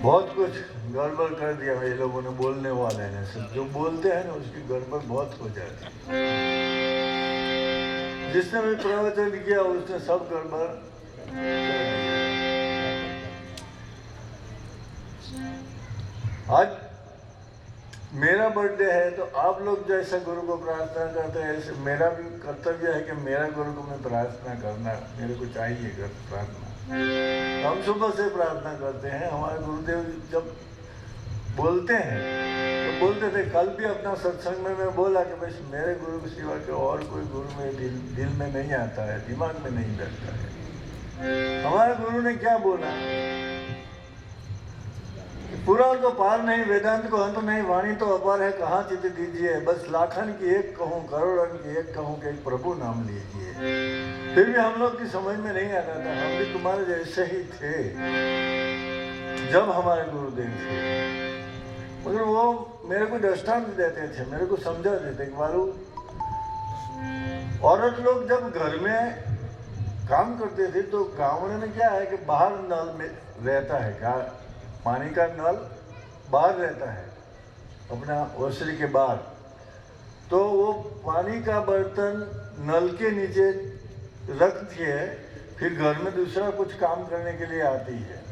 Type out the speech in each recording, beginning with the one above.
बहुत कुछ गड़बड़ कर दिया ये लोगों ने, बोलने वाले ने सब जो बोलते हैं ना उसकी गड़बड़ बहुत हो जाती है। जिसने भी प्रवचन किया उसने सब गड़बड़ कर दिया। आज मेरा बर्थडे है तो आप लोग जैसे गुरु को प्रार्थना करते हैं ऐसे मेरा भी कर्तव्य है कि मेरा गुरु को मैं प्रार्थना करना, मेरे को चाहिए प्रार्थना। हम सुबह से प्रार्थना करते हैं। हमारे गुरुदेव जब बोलते हैं तो बोलते थे, कल भी अपना सत्संग में मैं बोला कि बस मेरे गुरु के सिवा के और कोई गुरु मेरे दिल में नहीं आता है, दिमाग में नहीं बैठता है। हमारे गुरु ने क्या बोला, पुराण तो पार नहीं, वेदांत को अंत नहीं, वाणी तो अपार है, कहाँ चित दीजिए, बस लाखन की एक कहूँ, करोड़न की एक कहूँ कि प्रभु नाम लीजिए। फिर भी हम लोग की समझ में नहीं आता था, हम भी तुम्हारे जैसे ही थे जब हमारे गुरुदेव थे, मगर वो मेरे को दृष्टांत देते थे, मेरे को समझा देते कि बालू, औरत लोग जब घर में काम करते थे तो गाँव में क्या है कि बाहर नल में रहता है, क्या पानी का नल बाहर रहता है अपना ओसरी के बाहर, तो वो पानी का बर्तन नल के नीचे रखती है, फिर घर में दूसरा कुछ काम करने के लिए आती है,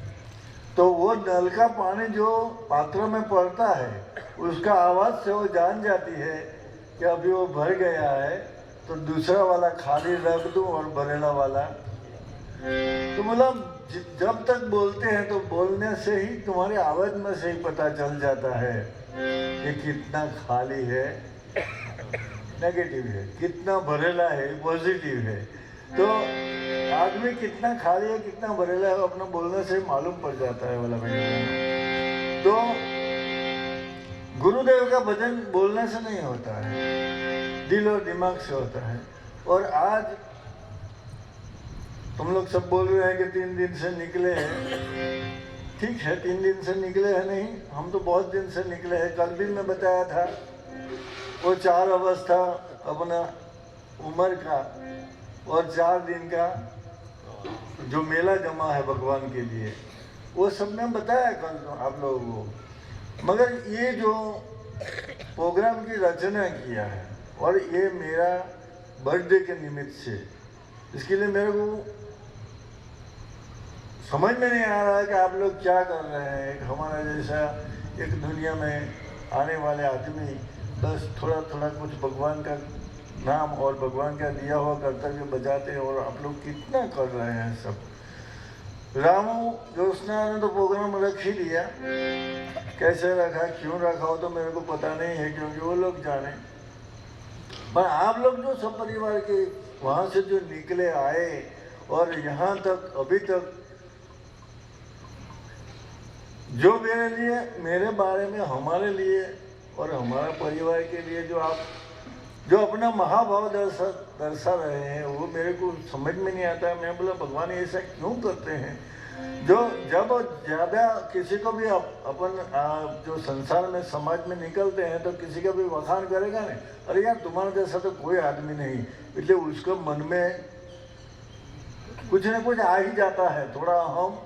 तो वो नल का पानी जो पात्र में पड़ता है उसका आवाज़ से वो जान जाती है कि अभी वो भर गया है, तो दूसरा वाला खाली रख दूं और भरेला वाला। तो मतलब जब तक बोलते हैं तो बोलने से ही तुम्हारी आवाज में से ही पता चल जाता है कि कितना खाली है, नेगेटिव है, कितना भरेला है, पॉजिटिव है। तो आदमी कितना खाली है कितना भरेला है अपना बोलने से मालूम पड़ जाता है वाला भाई। तो गुरुदेव का भजन बोलने से नहीं होता है, दिल और दिमाग से होता है। और आज तुम लोग सब बोल रहे हैं कि 3 दिन से निकले हैं, ठीक है 3 दिन से निकले हैं, नहीं हम तो बहुत दिन से निकले हैं। कल भी मैं बताया था वो 4 अवस्था अपना उम्र का और 4 दिन का जो मेला जमा है भगवान के लिए, वो सब ने बताया कल तो आप लोगों को। मगर ये जो प्रोग्राम की रचना किया है और ये मेरा बर्थडे के निमित्त से, इसके लिए मेरे को समझ में नहीं आ रहा है कि आप लोग क्या कर रहे हैं। एक हमारा जैसा एक दुनिया में आने वाले आदमी बस थोड़ा थोड़ा कुछ भगवान का नाम और भगवान का दिया हुआ कर्तव्य बजाते हैं, और आप लोग कितना कर रहे हैं सब। रामू ज्योत्सना ने तो प्रोग्राम रख ही लिया, कैसे रखा क्यों रखा हो तो मेरे को पता नहीं है, क्योंकि वो लोग जाने। पर आप लोग जो सब परिवार के वहाँ से जो निकले आए और यहाँ तक अभी तक जो मेरे लिए, मेरे बारे में, हमारे लिए और हमारा परिवार के लिए जो आप जो अपना महाभाव दर्शा रहे हैं, वो मेरे को समझ में नहीं आता। मैं बोला भगवान ऐसा क्यों करते हैं। जो जब ज़्यादा किसी को भी अपन जो संसार में समाज में निकलते हैं तो किसी का भी वखान करेगा ना, अरे यार तुम्हारे जैसा तो कोई आदमी नहीं, इसलिए उसके मन में कुछ न कुछ आ ही जाता है, थोड़ा अहम।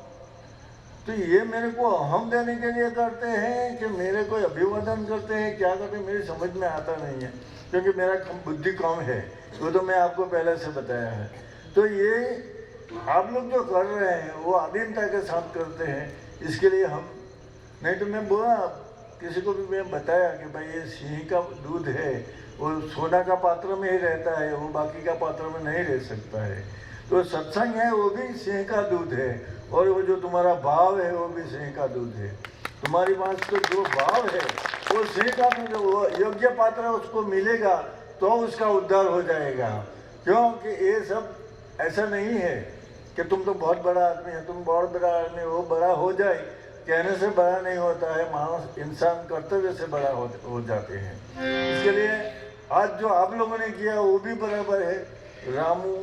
तो ये मेरे को अहम देने के लिए करते हैं कि मेरे को अभिवादन करते हैं, क्या करते हैं मेरी समझ में आता नहीं है, क्योंकि मेरा बुद्धि कम है, वो तो मैं आपको पहले से बताया है। तो ये आप लोग जो कर रहे हैं वो आधीनता के साथ करते हैं, इसके लिए हम नहीं तो मैं बोला किसी को भी मैं बताया कि भाई ये सिंह का दूध है, वो सोना का पात्र में ही रहता है, वो बाकी का पात्र में नहीं रह सकता है। तो सत्संग है वो भी सिंह का दूध है, और वो जो तुम्हारा भाव है वो भी सिंह का दूध है। तुम्हारी पास तो जो भाव है वो सिंह का दूध, वो योग्य पात्र उसको मिलेगा तो उसका उद्धार हो जाएगा। क्योंकि ये सब ऐसा नहीं है कि तुम तो बहुत बड़ा आदमी है, तुम बहुत बड़ा आदमी, वो बड़ा हो जाए, कहने से बड़ा नहीं होता है, मानव इंसान कर्तव्य से बड़ा हो जाते हैं। इसके लिए आज जो आप लोगों ने किया वो भी बराबर है। रामू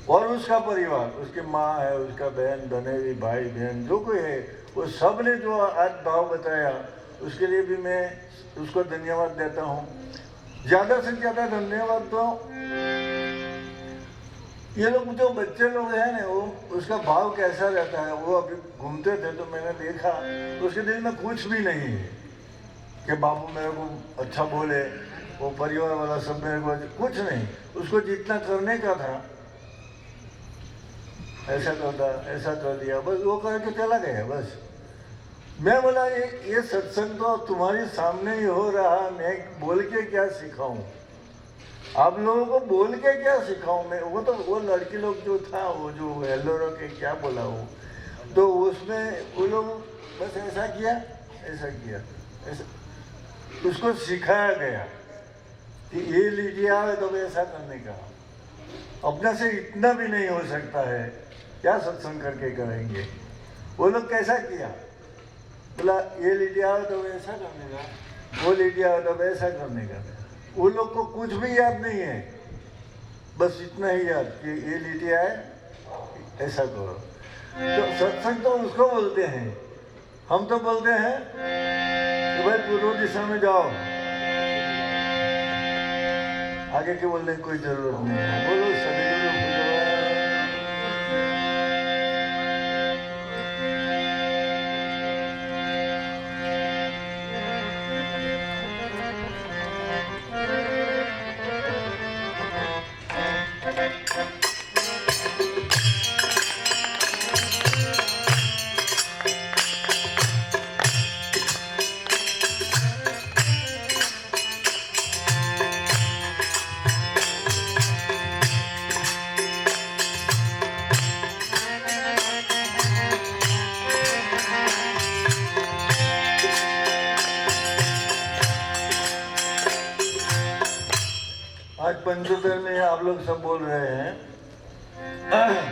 और उसका परिवार, उसकी माँ है, उसका बहन, बनेवी, भाई बहन जो कोई है, वो सब ने जो आज भाव बताया उसके लिए भी मैं उसको धन्यवाद देता हूँ। ज़्यादा से ज़्यादा धन्यवाद तो ये लोग जो बच्चे लोग हैं ना, वो उसका भाव कैसा रहता है। वो अभी घूमते थे तो मैंने देखा, तो उसके दिल में कुछ भी नहीं है कि बाबू मेरे को अच्छा बोले, वो परिवार वाला सब मेरे को कुछ नहीं। उसको जितना करने का था ऐसा करता, ऐसा कर दिया, बस वो करके चला गया बस। मैं बोला ये सत्संग तो तुम्हारे सामने ही हो रहा, मैं बोल के क्या सिखाऊं, आप लोगों को बोल के क्या सिखाऊं मैं। वो तो वो लड़की लोग जो था, वो जो हेलो के क्या बोला वो, तो उसमें वो लोग बस ऐसा किया, ऐसा किया, ऐसा उसको सिखाया गया कि ये लीजिए है तो ऐसा करने का। अपने से इतना भी नहीं हो सकता है, क्या सत्संग करके करेंगे। वो लोग कैसा किया, बोला ये लीजिए हो तो ऐसा करने का, वो लीजिए हो तो वैसा करने का। वो लोग को कुछ भी याद नहीं है, बस इतना ही याद कि ये लीजिए है ऐसा करो। तो सत्संग तो उसको बोलते हैं, हम तो बोलते हैं कि भाई पूर्व दिशा में जाओ, आगे के बोलने की कोई जरूरत नहीं है। बोलो सभी लोग आज पंचोत्तर में आप लोग सब बोल रहे हैं,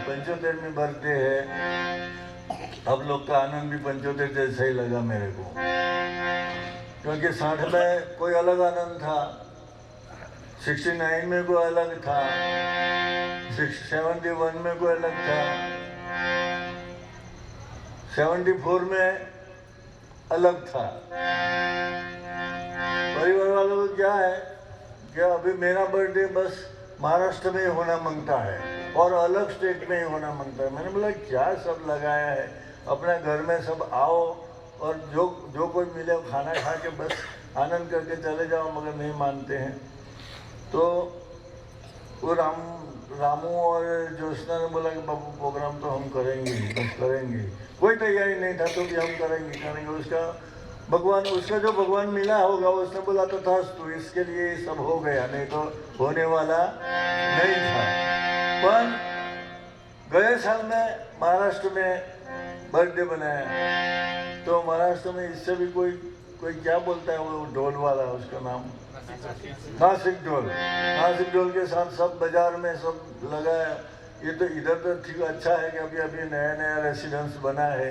पंचोत्तर में बरते हैं। आप लोग का आनंद भी पंचोत्तर जैसा ही लगा मेरे को, क्योंकि 60 में कोई अलग आनंद था, 69 में कोई अलग था, 71 में कोई अलग था, 74 में अलग था। परिवार वालों को क्या है कि अभी मेरा बर्थडे बस महाराष्ट्र में होना मांगता है और अलग स्टेट में ही होना मांगता है। मैंने बोला क्या सब लगाया है, अपने घर में सब आओ और जो कोई मिले खाना खा के बस आनंद करके चले जाओ, मगर नहीं मानते हैं। तो वो रामू और ज्योत्सना ने बोला कि बाबू प्रोग्राम तो हम करेंगे ही, बस करेंगे। कोई तैयारी नहीं था तो भी हम करेंगे। उसका भगवान, उसका जो भगवान मिला होगा उसने बोला तो था, तो इसके लिए ये सब हो गया, नहीं तो होने वाला नहीं था। पर गए साल में महाराष्ट्र में बर्थडे बनाया, तो महाराष्ट्र में इससे भी कोई क्या बोलता है वो ढोल वाला, उसका नाम नासिक ढोल के साथ सब बाजार में सब लगाया। ये तो इधर तो ठीक अच्छा है कि अभी अभी नया रेसिडेंस बना है,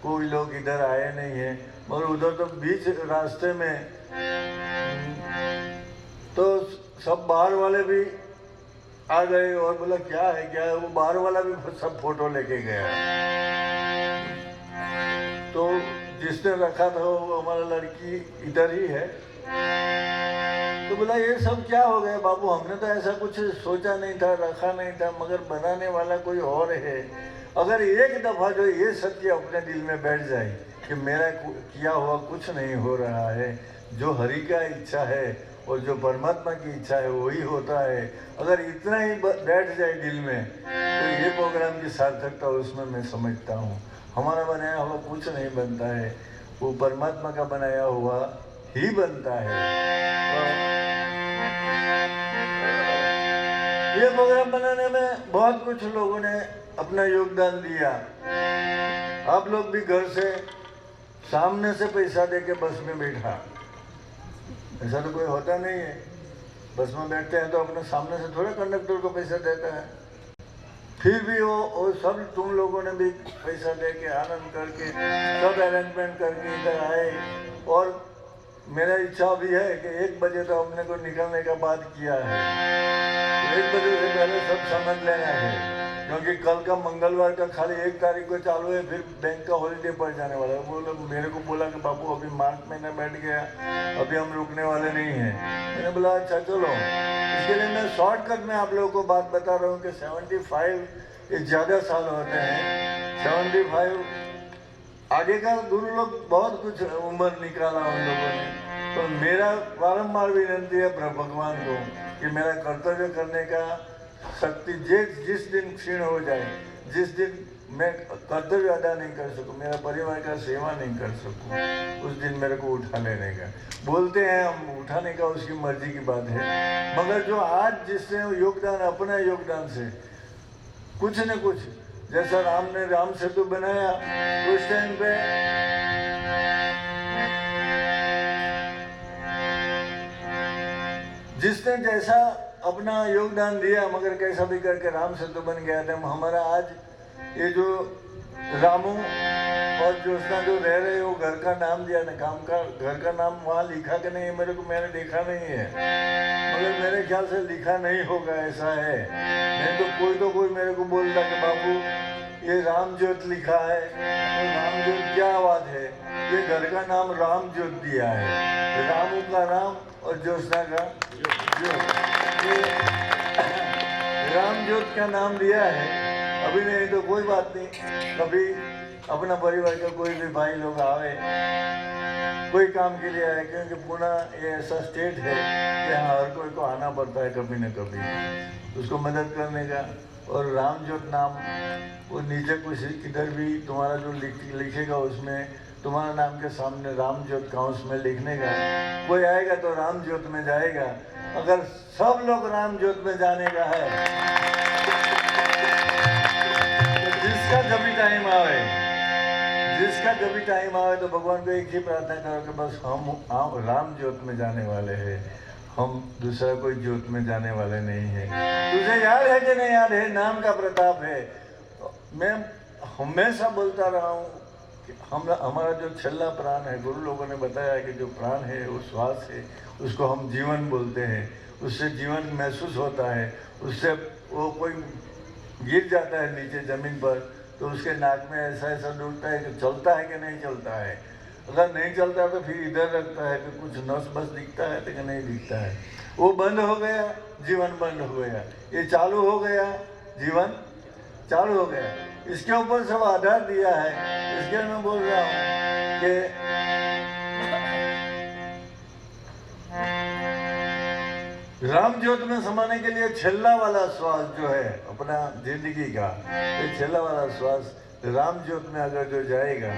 कोई लोग इधर आए नहीं है, मगर उधर तो बीच रास्ते में तो सब बाहर वाले भी आ गए और बोला क्या है, वो बाहर वाला भी सब फोटो लेके गया। तो जिसने रखा था वो हमारा लड़की इधर ही है, तो बोला ये सब क्या हो गया बाबू, हमने तो ऐसा कुछ सोचा नहीं था, रखा नहीं था, मगर बनाने वाला कोई और है। अगर एक दफ़ा जो ये सत्य अपने दिल में बैठ जाए कि मेरा किया हुआ कुछ नहीं हो रहा है, जो हरि का इच्छा है और जो परमात्मा की इच्छा है वही होता है, अगर इतना ही बैठ जाए दिल में, तो ये प्रोग्राम की सार्थकता उसमें मैं समझता हूँ। हमारा बनाया हुआ कुछ नहीं बनता है, वो परमात्मा का बनाया हुआ ही बनता है। ये प्रोग्राम बनाने में बहुत कुछ लोगों ने अपना योगदान दिया। आप लोग भी घर से सामने से पैसा देके बस में बैठा, ऐसा तो कोई होता नहीं है। बस में बैठते हैं तो अपने सामने से थोड़ा कंडक्टर को पैसा देता है, फिर भी वो सब तुम लोगों ने भी पैसा दे के आनंद करके सब अरेंजमेंट करके इधर आए। और मेरा इच्छा भी है कि 1 बजे तो हमने को निकलने का बात किया है, तो 1 बजे से पहले सब समझ लेना है क्योंकि कल का मंगलवार का खाली 1 तारीख को चालू है, फिर बैंक का हॉलीडे पड़ जाने वाला है। बोलो मेरे को बोला कि बापू अभी मार्च महीना बैठ गया, अभी हम रुकने वाले नहीं हैं। मैंने बोला अच्छा चलो। इसके लिए मैं शॉर्टकट में आप लोगों को बात बता रहा हूँ कि 75 ये ज़्यादा साल होते हैं। 75 आगे का गुरु लोग बहुत कुछ उम्र निकाला उन लोगों ने। तो मेरा बारंबार विनती है भगवान को कि मेरा कर्तव्य करने का शक्ति जिस दिन क्षीण हो जाए, जिस दिन मैं कर्तव्य अदा नहीं कर सकूं, मेरा परिवार का सेवा नहीं कर सकूं, उस दिन मेरे को उठा लेने का। बोलते हैं हम उठाने का उसकी मर्जी की बात है, मगर जो आज जिससे योगदान, अपना योगदान से कुछ न कुछ, जैसा राम ने राम सेतु बनाया उस टाइम पे जिसने जैसा अपना योगदान दिया, मगर कैसा भी करके राम सेतु बन गया था। हमारा आज ये जो रामू और ज्योत्सना जो रह रहे हो, घर का नाम दिया ना, काम का घर का नाम वहाँ लिखा कि नहीं मेरे को, मैंने देखा नहीं है, मगर मेरे ख्याल से लिखा नहीं होगा, ऐसा है। नहीं तो कोई मेरे को बोलता कि बाबू ये राम ज्योत लिखा है, तो राम ज्योत क्या बात है, ये घर का नाम राम ज्योत दिया है, रामू का राम और ज्योत्सना का ज्योत, राम ज्योत का नाम दिया है। अभी नहीं तो कोई बात नहीं, कभी अपना परिवार का कोई भी भाई लोग आवे, कोई काम के लिए आए, क्योंकि पुणे ये ऐसा स्टेट है कि यहाँ हर कोई को आना पड़ता है कभी न कभी उसको मदद करने का। और राम ज्योत नाम वो नीचे कुछ किधर भी तुम्हारा जो लिखेगा उसमें तुम्हारा नाम के सामने राम ज्योत का उसमें लिखने का, कोई आएगा तो राम ज्योत में जाएगा। अगर सब लोग राम ज्योत में जाने का है तो जिसका जब भी टाइम आवे तो भगवान को एक ही प्रार्थना करो कि बस हम राम ज्योत में जाने वाले हैं, हम दूसरा कोई ज्योत में जाने वाले नहीं है। तुझे याद है कि नहीं याद है, नाम का प्रताप है। मैं हमेशा बोलता रहा हूँ कि हमारा जो छल्ला प्राण है, गुरु लोगों ने बताया कि जो प्राण है वो श्वास है, उसको हम जीवन बोलते हैं। उससे जीवन महसूस होता है, उससे वो कोई गिर जाता है नीचे ज़मीन पर तो उसके नाक में ऐसा ऐसा डूबता है कि चलता है कि नहीं चलता है। अगर नहीं चलता तो फिर इधर रखता है कि कुछ नस बस दिखता है लेकिन नहीं दिखता है। वो बंद हो गया, जीवन बंद हो गया। ये चालू हो गया, जीवन चालू हो गया। इसके ऊपर सब आधार दिया है। इसके मैं बोल रहा हूँ कि राम ज्योत में समाने के लिए छेल्ला वाला श्वास जो है अपना जिंदगी का, ये छेल्ला वाला श्वास राम ज्योत में अगर जो जाएगा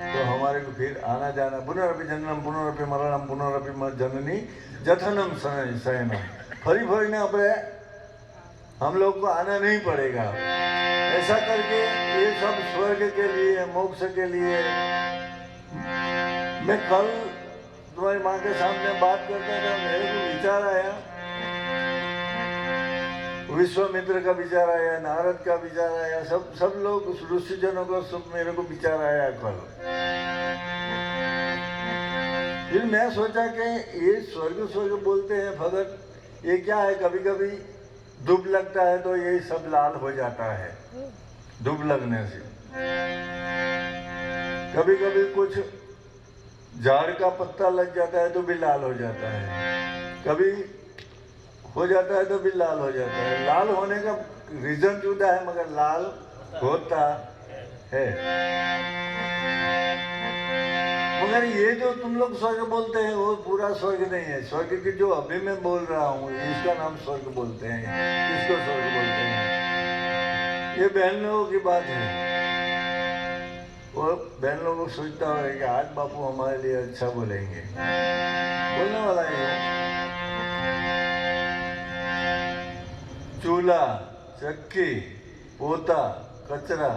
तो हमारे को फिर आना जाना, पुनरअपि जन्म पुनरअपि मरणम पुनरअपि जननी जठनम शयनम, फरी फरी ने अपने हम लोग को आना नहीं पड़ेगा। ऐसा करके ये सब स्वर्ग के लिए, मोक्ष के लिए। मैं कल तुम्हारी माँ के सामने बात करता था, मेरे को विचार आया, विश्वामित्र का विचार आया, नारद का विचार आया, सब लोग ऋषि जनों का सब मेरे को विचार आया कल। फिर मैं सोचा कि ये स्वर्ग बोलते हैं भगत, ये क्या है, कभी कभी धूप लगता है तो ये सब लाल हो जाता है धूप लगने से। कभी कभी कुछ झाड़ का पत्ता लग जाता है तो भी लाल हो जाता है, कभी हो जाता है तो भी लाल हो जाता है। लाल होने का रीजन जुदा है मगर लाल होता है। मगर ये जो तुम लोग स्वर्ग बोलते हैं वो पूरा स्वर्ग नहीं है। स्वर्ग की जो अभी मैं बोल रहा हूँ इसका नाम स्वर्ग बोलते हैं। इसको स्वर्ग बोलते हैं। ये बहन लोगों की बात है। वो बहन लोगों को सोचता होगा कि आज बापू हमारे लिए अच्छा बोलेंगे, बोलने वाला है। चूल्हा, चक्की, पोता, कचरा,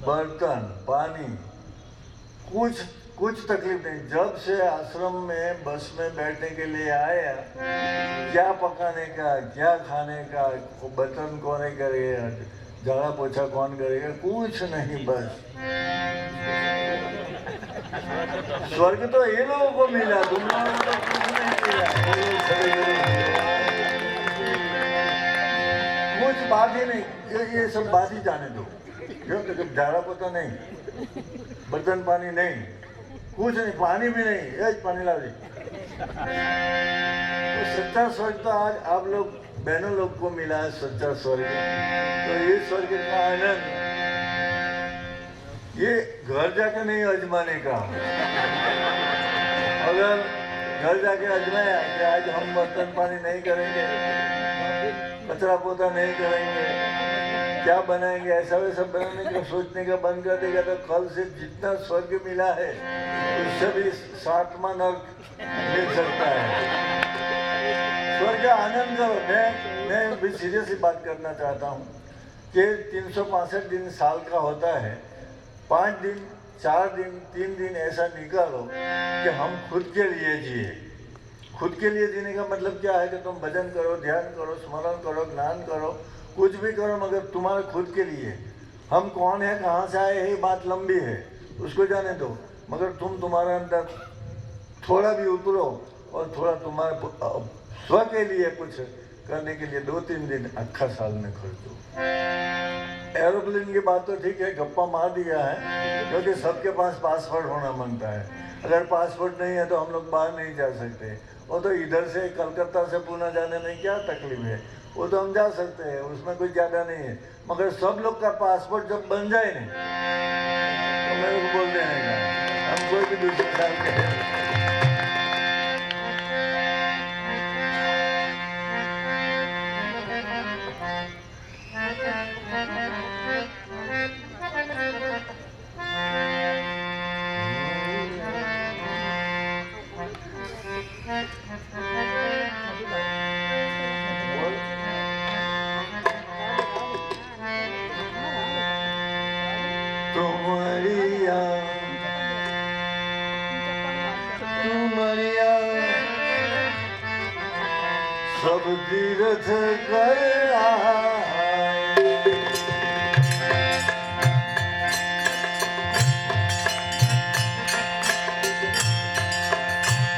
बर्तन, पानी, कुछ तकलीफ नहीं। जब से आश्रम में बस में बैठने के लिए आया, क्या पकाने का, क्या खाने का, बर्तन कौन करेगा, झाड़ा पोछा कौन करेगा, कुछ नहीं। बस स्वर्ग तो ये लोगों को मिला, तुम लोगों को कुछ नहीं मिला। कुछ कुछ बात ही नहीं, ये सब बात ही जाने दो। जो झाड़ा पोता नहीं, बर्तन पानी नहीं, कुछ नहीं, पानी भी नहीं, ये पानी ला दी। तो सच्चा स्वर्ग तो आज आप लोग बहनों लोग को मिला है, सच्चा स्वर्ग। तो ये स्वर्ग का आनंद ये घर जाके नहीं आजमाने का। अगर घर जाके आजमाया कि आज हम बर्तन पानी नहीं करेंगे, कचरा पोता नहीं करेंगे, क्या बनाएंगे, ऐसा वैसा बनाने का सोचने का बंद कर देगा, तो कल से जितना स्वर्ग मिला है उससे भी 7वां नर्क मिल सकता है। स्वर्ग का आनंद करो। मैं भी सीरियसली बात करना चाहता हूँ कि 365 दिन साल का होता है, 5 दिन 4 दिन 3 दिन ऐसा निकालो कि हम खुद के लिए जिए। खुद के लिए जीने का मतलब क्या है कि तुम भजन करो, ध्यान करो, स्मरण करो, ज्ञान करो, कुछ भी करो, मगर तुम्हारे खुद के लिए। हम कौन है, कहाँ से आए हैं, ये बात लंबी है, उसको जाने दो, मगर तुम तुम्हारे अंदर थोड़ा भी उतरो और थोड़ा तुम्हारे स्व के लिए कुछ करने के लिए 2-3 दिन अक्खा साल में खर्च दो। एरोप्लेन की बात तो ठीक है, गप्पा मार दिया है, क्योंकि सबके पास पासपोर्ट होना मांगता है। अगर पासपोर्ट नहीं है तो हम लोग बाहर नहीं जा सकते। वो तो इधर से कलकत्ता से पुणे जाने में क्या तकलीफ है, वो तो हम जा सकते हैं, उसमें कुछ ज़्यादा नहीं है। मगर सब लोग का पासपोर्ट जब बन जाए नहीं तो मेरे को बोल देने का, हम कोई भी दूसरे साल के सब तीर्थ कर आए,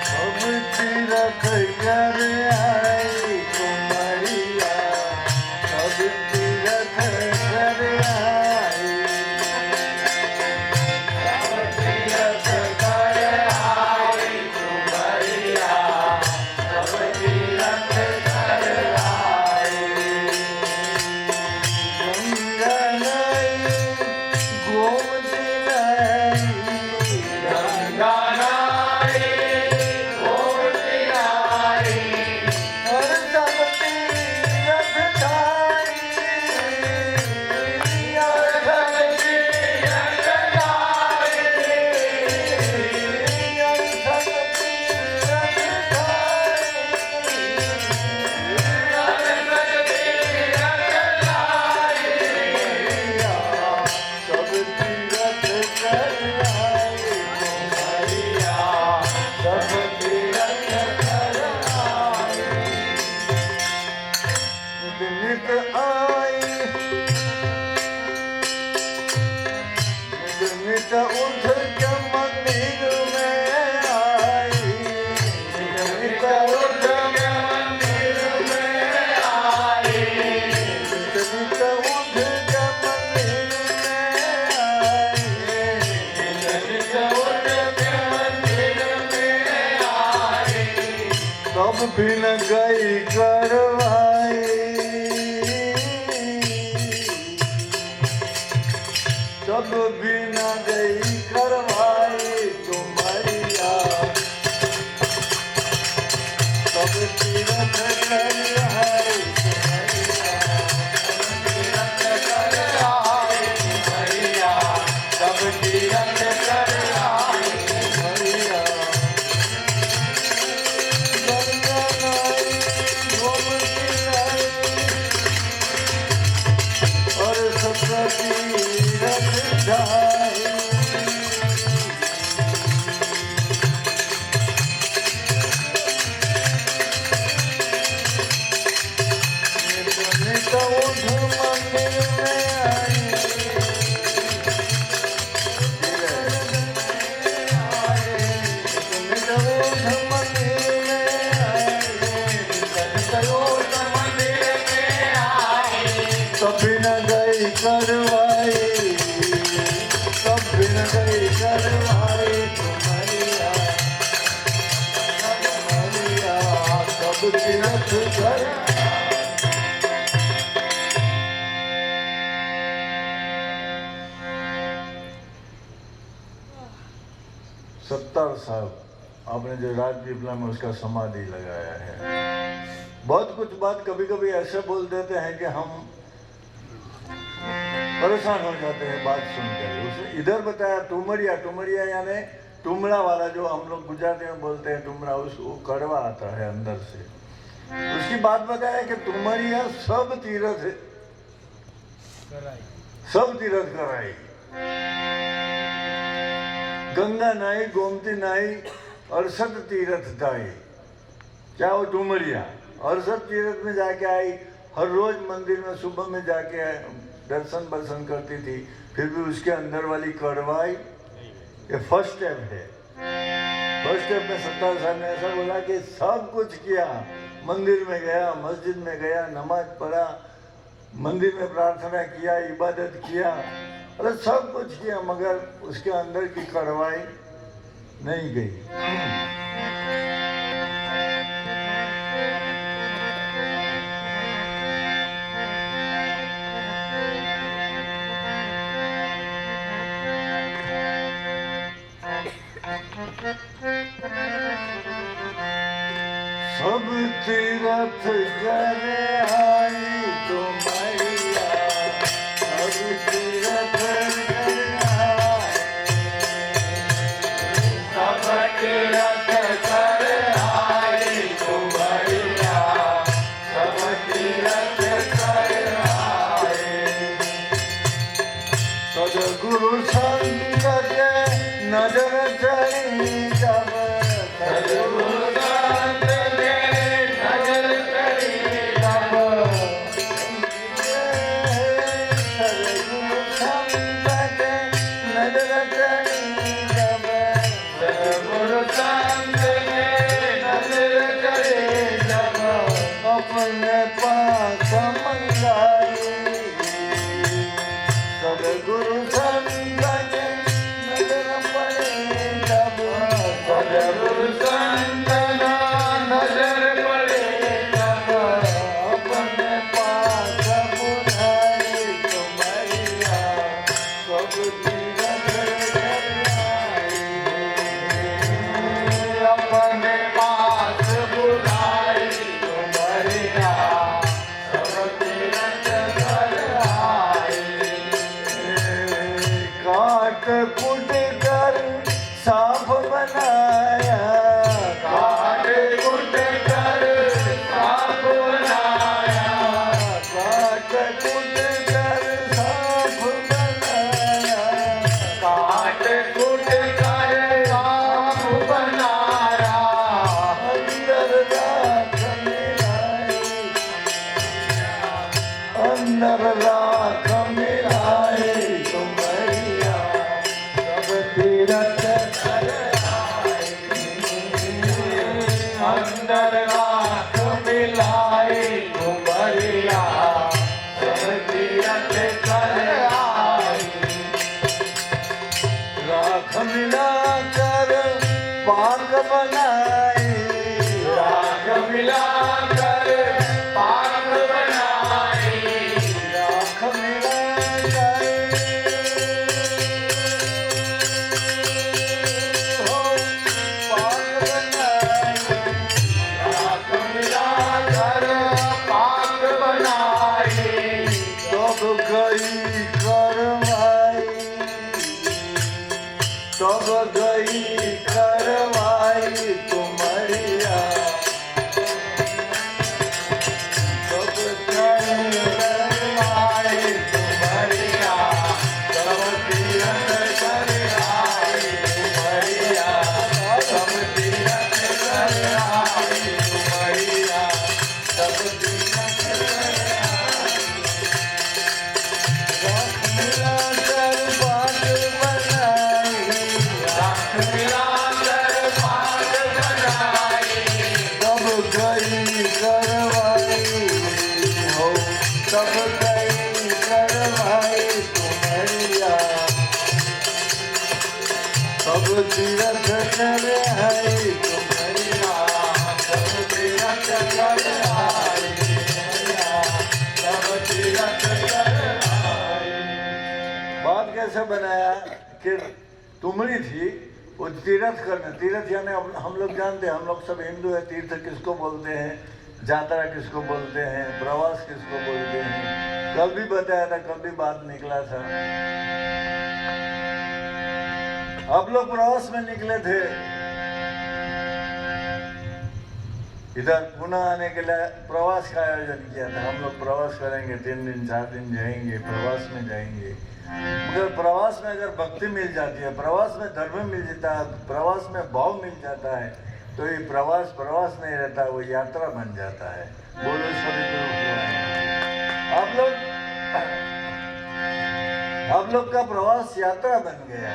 सब तीर्थ कर आए कुमारिया, सब तीर्थ कर आए, सब तीर्थ कर आए कुमारिया, सब तीर्थ बिन गई करवाई, सब बिना गई करवाई तुम्हारिया, सब तीरथ कर आए तुम्हारिया, सब तीरथ कर आए तुम्हारिया, करवाई, सब विनती करवाई तुम्हारिया, सब तीरथ कर। 70 साल आपने जो राजपीपला में उसका समाधि लगाया है। बहुत कुछ बात कभी कभी ऐसे बोल देते हैं कि हम परेशान हो जाते हैं बात सुनकर। उसने इधर बताया टुमरिया, टुमरिया यानी टुमड़ा वाला, जो हम लोग गुजराती में बोलते हैं टुमड़ा, उसको कड़वा आता है अंदर से। उसकी बात बताया कि टुमरिया सब तीर्थ कराई, गंगा नाई, गोमती नाई, 68 तीर्थ थाई, क्या वो टुमरिया 68 तीर्थ में जाके आई। हर रोज मंदिर में सुबह में जाके दर्शन करती थी। फिर भी उसके अंदर वाली कड़वाई, ये फर्स्ट स्टेप है। फर्स्ट स्टेप में 70 साल ने ऐसा बोला कि सब कुछ किया, मंदिर में गया, मस्जिद में गया, नमाज पढ़ा, मंदिर में प्रार्थना किया, इबादत किया, अरे सब कुछ किया, मगर उसके अंदर की कड़वाई नहीं गई। सब तीरथ करे आई तुम्हारिया, सब तीरथ करे आई, सब तीरथ करे आई तुम्हारिया, सब तीरथ करे आई। सदगुरु संत के नजर चली जब, सदगुरु अपने पास मंगाई, सदगुरु संत के नजर पड़े जब, सदगुरु संत नजर पड़े जब, अपने पास बुझाई तुम्हारिया, सब तीरथ कराई, अपने पास बुझाई तुम्हारिया, सब तीरथ कराई। काट कुट कर साफ बनाया, काट कुट कर साफ बनाया, काट कुट कर साफ बनाया, काट कुट कर साफ बनाया, अंदर राख मिलाई, अंदर राख मिलाई तुम्हारिया, सब तीरथ कराई, अंदर राख मिलाई तुम्हारिया, सब तीरथ कराई। राख मिलाकर पाक बनाई, राख मिलाकर पाक बनाई, राख मिलाकर हो पाक बनाई, राख मिलाकर पाक बनाई, तब गई करवाई, तब गई करवाई तुम्हारिया, तब गई करवाई तुम्हारिया, तब तीरथ कराई तुम्हारिया, तब तीरथ कराई तुम्हारिया, तब तीरथ कराई। राख मिलाकर बात बनाई, राख मिला सब तीरथ कर आई तुम्हारी माँ, सब तीरथ कर आई सब तीरथ कर आई। बात कैसे बनाया कि तुमड़ी थी वो तीर्थ करना, तीर्थ यानी हम लोग जानते हैं, हम लोग सब हिंदू है, तीर्थ किसको बोलते हैं, यात्रा किसको बोलते हैं, प्रवास किसको बोलते हैं, कल भी बताया था, कल भी बात निकला था। आप लोग प्रवास में निकले थे, इधर पुणे आने के लिए प्रवास का आयोजन किया था। हम लोग प्रवास करेंगे, 3 दिन 4 दिन जाएंगे, प्रवास में जाएंगे। मगर प्रवास में अगर भक्ति मिल जाती है, प्रवास में धर्म मिल जाता है, प्रवास में भाव मिल जाता है, तो ये प्रवास नहीं रहता, वो यात्रा बन जाता है। बोलो सभी आप लोग का प्रवास यात्रा बन गया।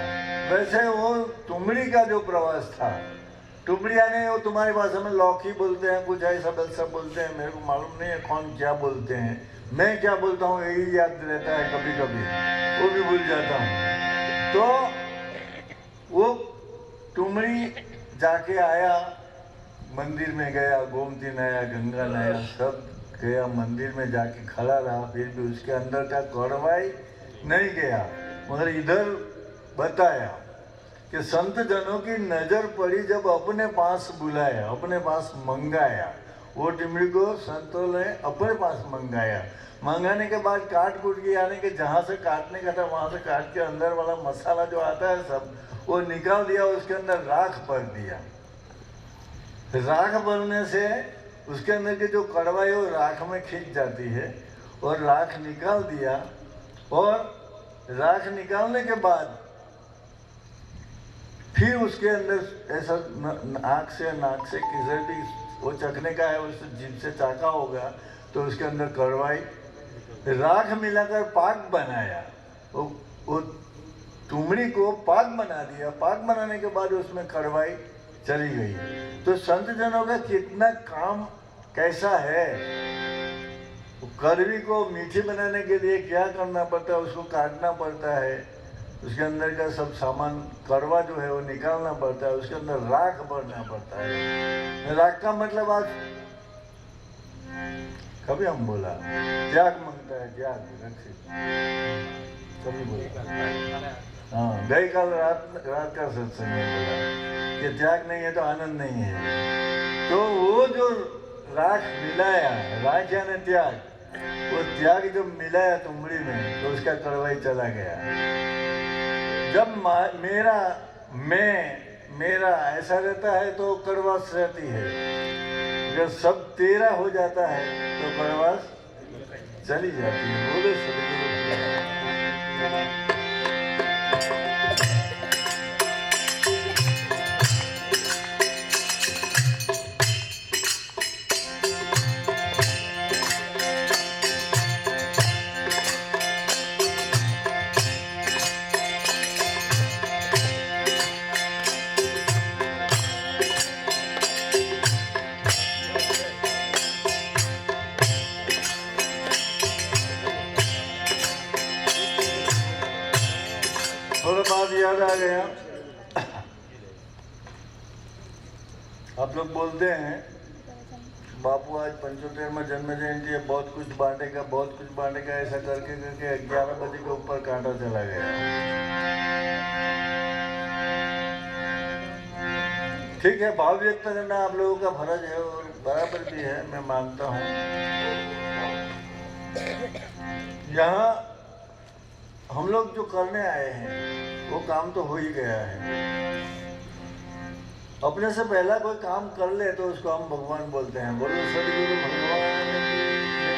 वैसे वो तुमड़ी का जो प्रवास था, तुमड़ी यानी वो तुम्हारी भाषा में लौकी बोलते हैं, कुछ ऐसा सब बोलते हैं, मेरे को मालूम नहीं है कौन क्या बोलते हैं, मैं क्या बोलता हूँ यही याद रहता है, कभी कभी वो भी भूल जाता हूँ। तो वो तुमड़ी जाके आया, मंदिर में गया, गोमती नहाया, गंगा नहाया, सब गया, मंदिर में जाके खड़ा रहा, फिर भी उसके अंदर का कड़वाई नहीं गया। मगर इधर बताया कि संत जनों की नजर पड़ी जब अपने पास बुलाया, अपने पास मंगाया, वो टिमड़ी को संतों ने अपने पास मंगाया। मंगाने के बाद काट कूट के, यानी कि जहाँ से काटने का था वहाँ से काट के अंदर वाला मसाला जो आता है सब वो निकाल दिया, उसके अंदर राख भर दिया। राख भरने से उसके अंदर की जो कड़वाई वो राख में खिंच जाती है, और राख निकाल दिया। और राख निकालने के बाद फिर उसके अंदर ऐसा आँख से नाक से किसी भी वो चखने का है, उस जीभ से चाका होगा तो उसके अंदर कड़वाई, राख मिलाकर पाक बनाया, वो तुमड़ी को पाक बना दिया। पाक बनाने के बाद उसमें कड़वाई चली गई। तो संत जनों का कितना काम कैसा है, कड़वी को मीठी बनाने के लिए क्या करना पड़ता है, उसको काटना पड़ता है, उसके अंदर का सब सामान कड़वा जो है वो निकालना पड़ता है, उसके अंदर राख भरना पड़ता है। राख का मतलब आज कभी हम बोला त्याग मांगता है, त्याग कभी बोला, हाँ गई कल रात का सत्संग में बोला कि त्याग नहीं है तो आनंद नहीं है। तो वो जो राख मिलाया, राख यानी त्याग, वो त्याग जो मिलाया तुमड़ी में तो उसका कड़वाई चला गया। जब मेरा ऐसा रहता है तो कड़वास रहती है, जब सब तेरा हो जाता है तो कड़वास चली जाती है। बोलो याद आ गया। आप लोग बोलते हैं बापू आज 75वां जन्म जयंती है, बहुत कुछ बांटेगा, बहुत कुछ बांटेगा, ऐसा करके 11 बजे के ऊपर कांटा चला गया। ठीक है, भाव व्यक्त करना आप लोगों का फर्ज है और बराबर भी है, मैं मानता हूँ। यहाँ हम लोग जो करने आए हैं वो काम तो हो ही गया है। अपने से पहला कोई काम कर ले तो उसको हम भगवान बोलते हैं। बोलो सदगुरु भगवान की जय।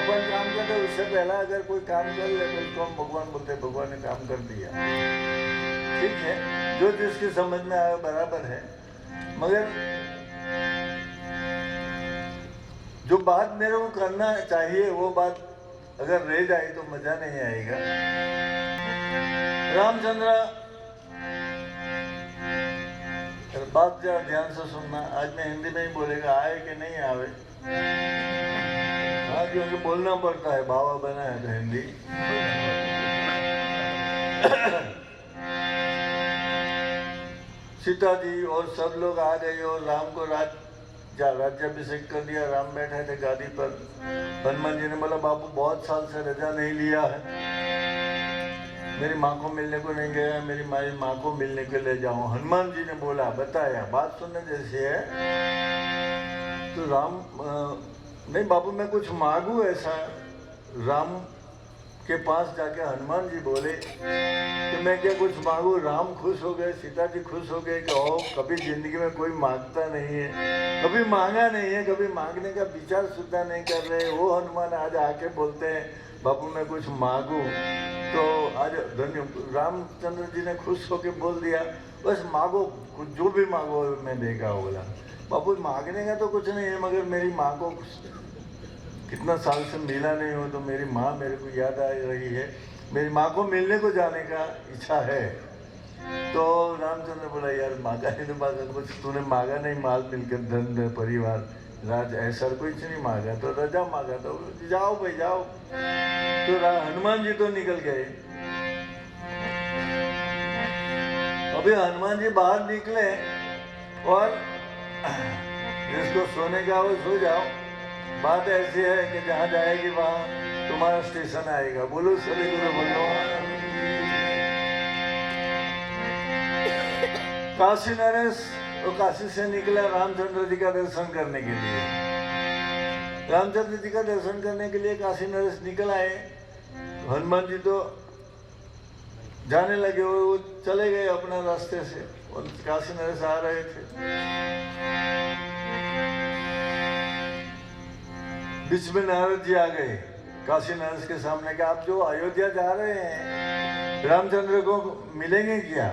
अपन काम करते उससे पहला अगर कोई काम कर ले तो उसको हम भगवान बोलते हैं, भगवान ने काम कर दिया। ठीक है, जो जिसकी समझ में आए बराबर है, मगर जो बात मेरे को करना चाहिए वो बात अगर रह जाए तो मजा नहीं आएगा। रामचंद्र, बात जरा ध्यान से सुनना, आज मैं हिंदी में ही बोलेगा, आए कि नहीं आवे, हाँ क्योंकि बोलना पड़ता है, बाबा बना है तो हिंदी। सीता जी और सब लोग आ गए और राम को राज्याभिषेक कर दिया। राम बैठे थे गादी पर। हनुमान जी ने बोला बाबू बहुत साल से रजा नहीं लिया है, मेरी माँ को मिलने को नहीं गया, मेरी माँ को मिलने के लिए जाऊं। हनुमान जी ने बोला, बताया, बात सुनने जैसी है। तो राम नहीं बाबू मैं कुछ मांगू ऐसा। राम के पास जाके हनुमान जी बोले कि मैं क्या कुछ मांगू। राम खुश हो गए, सीता जी खुश हो गए कि ओ कभी जिंदगी में कोई मांगता नहीं है, कभी मांगा नहीं है, कभी मांगने का विचार सुद्धा नहीं कर रहे। वो हनुमान आज आके बोलते हैं बाबू मैं कुछ मांगू। तो आज रामचंद्र जी ने खुश होके बोल दिया बस मांगो, कुछ जो भी मांगो मैं देगा। बोला बाबू मांगने का तो कुछ नहीं है, मगर मेरी माँ को कितना साल से मिला नहीं हो तो मेरी माँ मेरे को याद आ रही है, मेरी माँ को मिलने को जाने का इच्छा है। तो रामचंद्र बोला यार मांगा नहीं तो मांगा कुछ, तूने मांगा नहीं, माल मिलकर धन परिवार राज ऐसा कुछ नहीं मांगा, तो रजा मांगा तो जाओ भाई जाओ। तो हनुमान जी तो निकल गए। अभी हनुमान जी बाहर निकले और जिसको सोने का वो सो जाओ। बात ऐसी है कि जहाँ जाएगी वहाँ तुम्हारा स्टेशन आएगा। बोलो सभी गुरु भगवान। काशी नरेश वो काशी से निकला रामचंद्र जी का दर्शन करने के लिए। रामचंद्र जी का दर्शन करने के लिए काशी नरेश निकल आए। हनुमान जी तो जाने लगे, वो चले गए अपने रास्ते से और काशी नरेश आ रहे थे। बीच में नारद जी आ गए काशी नरेश के सामने कि आप जो अयोध्या जा रहे हैं रामचंद्र को मिलेंगे क्या?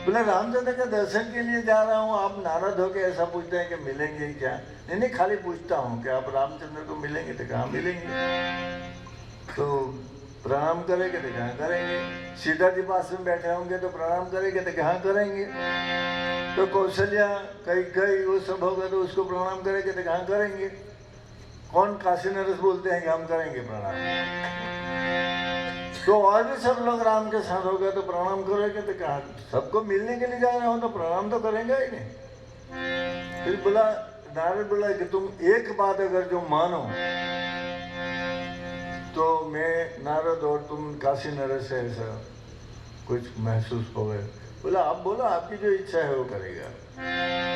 बोले रामचंद्र के दर्शन के लिए जा रहा हूँ, आप नारद होके ऐसा पूछते हैं कि मिलेंगे क्या? नहीं खाली पूछता हूँ कि आप रामचंद्र को मिलेंगे तो कहाँ मिलेंगे? तो प्रणाम करेंगे तो कहाँ करेंगे? सीता जी पास में बैठे होंगे तो प्रणाम करेंगे तो कहाँ करेंगे? तो कौशल्या कई वो सब होगा तो उसको प्रणाम करेंगे तो कहाँ करेंगे? कौन काशी नरेश बोलते हैं कि हम करेंगे प्रणाम? तो और भी सब लोग राम के साथ हो गए तो प्रणाम करेंगे तो कहा? सबको मिलने के लिए जा रहे हो तो प्रणाम तो करेंगे ही नहीं। फिर बोला नारद बोला कि तुम एक बात अगर जो मानो तो मैं नारद और तुम काशी नरेश से ऐसा कुछ महसूस हो गए। बोला आप बोलो, आपकी जो इच्छा है वो करेगा।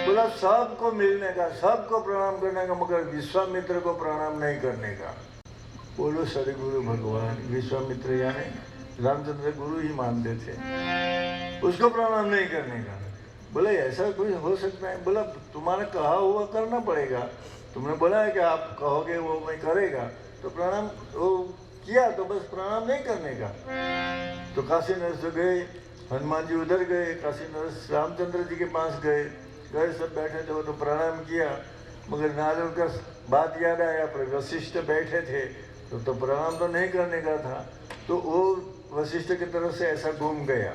बोला सबको मिलने का, सबको प्रणाम करने का, मगर विश्वामित्र को प्रणाम नहीं करने का। बोलो सरे गुरु भगवान। विश्वामित्र यानी रामचंद्र गुरु ही मानते थे, उसको प्रणाम नहीं करने का। बोले ऐसा कुछ हो सकता है? बोला तुम्हारा कहा हुआ करना पड़ेगा, तुमने बोला है कि आप कहोगे वो मैं करेगा, तो प्रणाम वो किया तो बस प्रणाम नहीं करने का। तो काशी नरेश गए, हनुमान जी उधर गए, काशी नरेश रामचंद्र जी के पास गए सब बैठे थे, वो तो प्रणाम किया, मगर नारद का बात याद आया, पर वशिष्ठ बैठे थे तो प्रणाम तो नहीं करने का था। तो वो वशिष्ठ की तरफ से ऐसा घूम गया,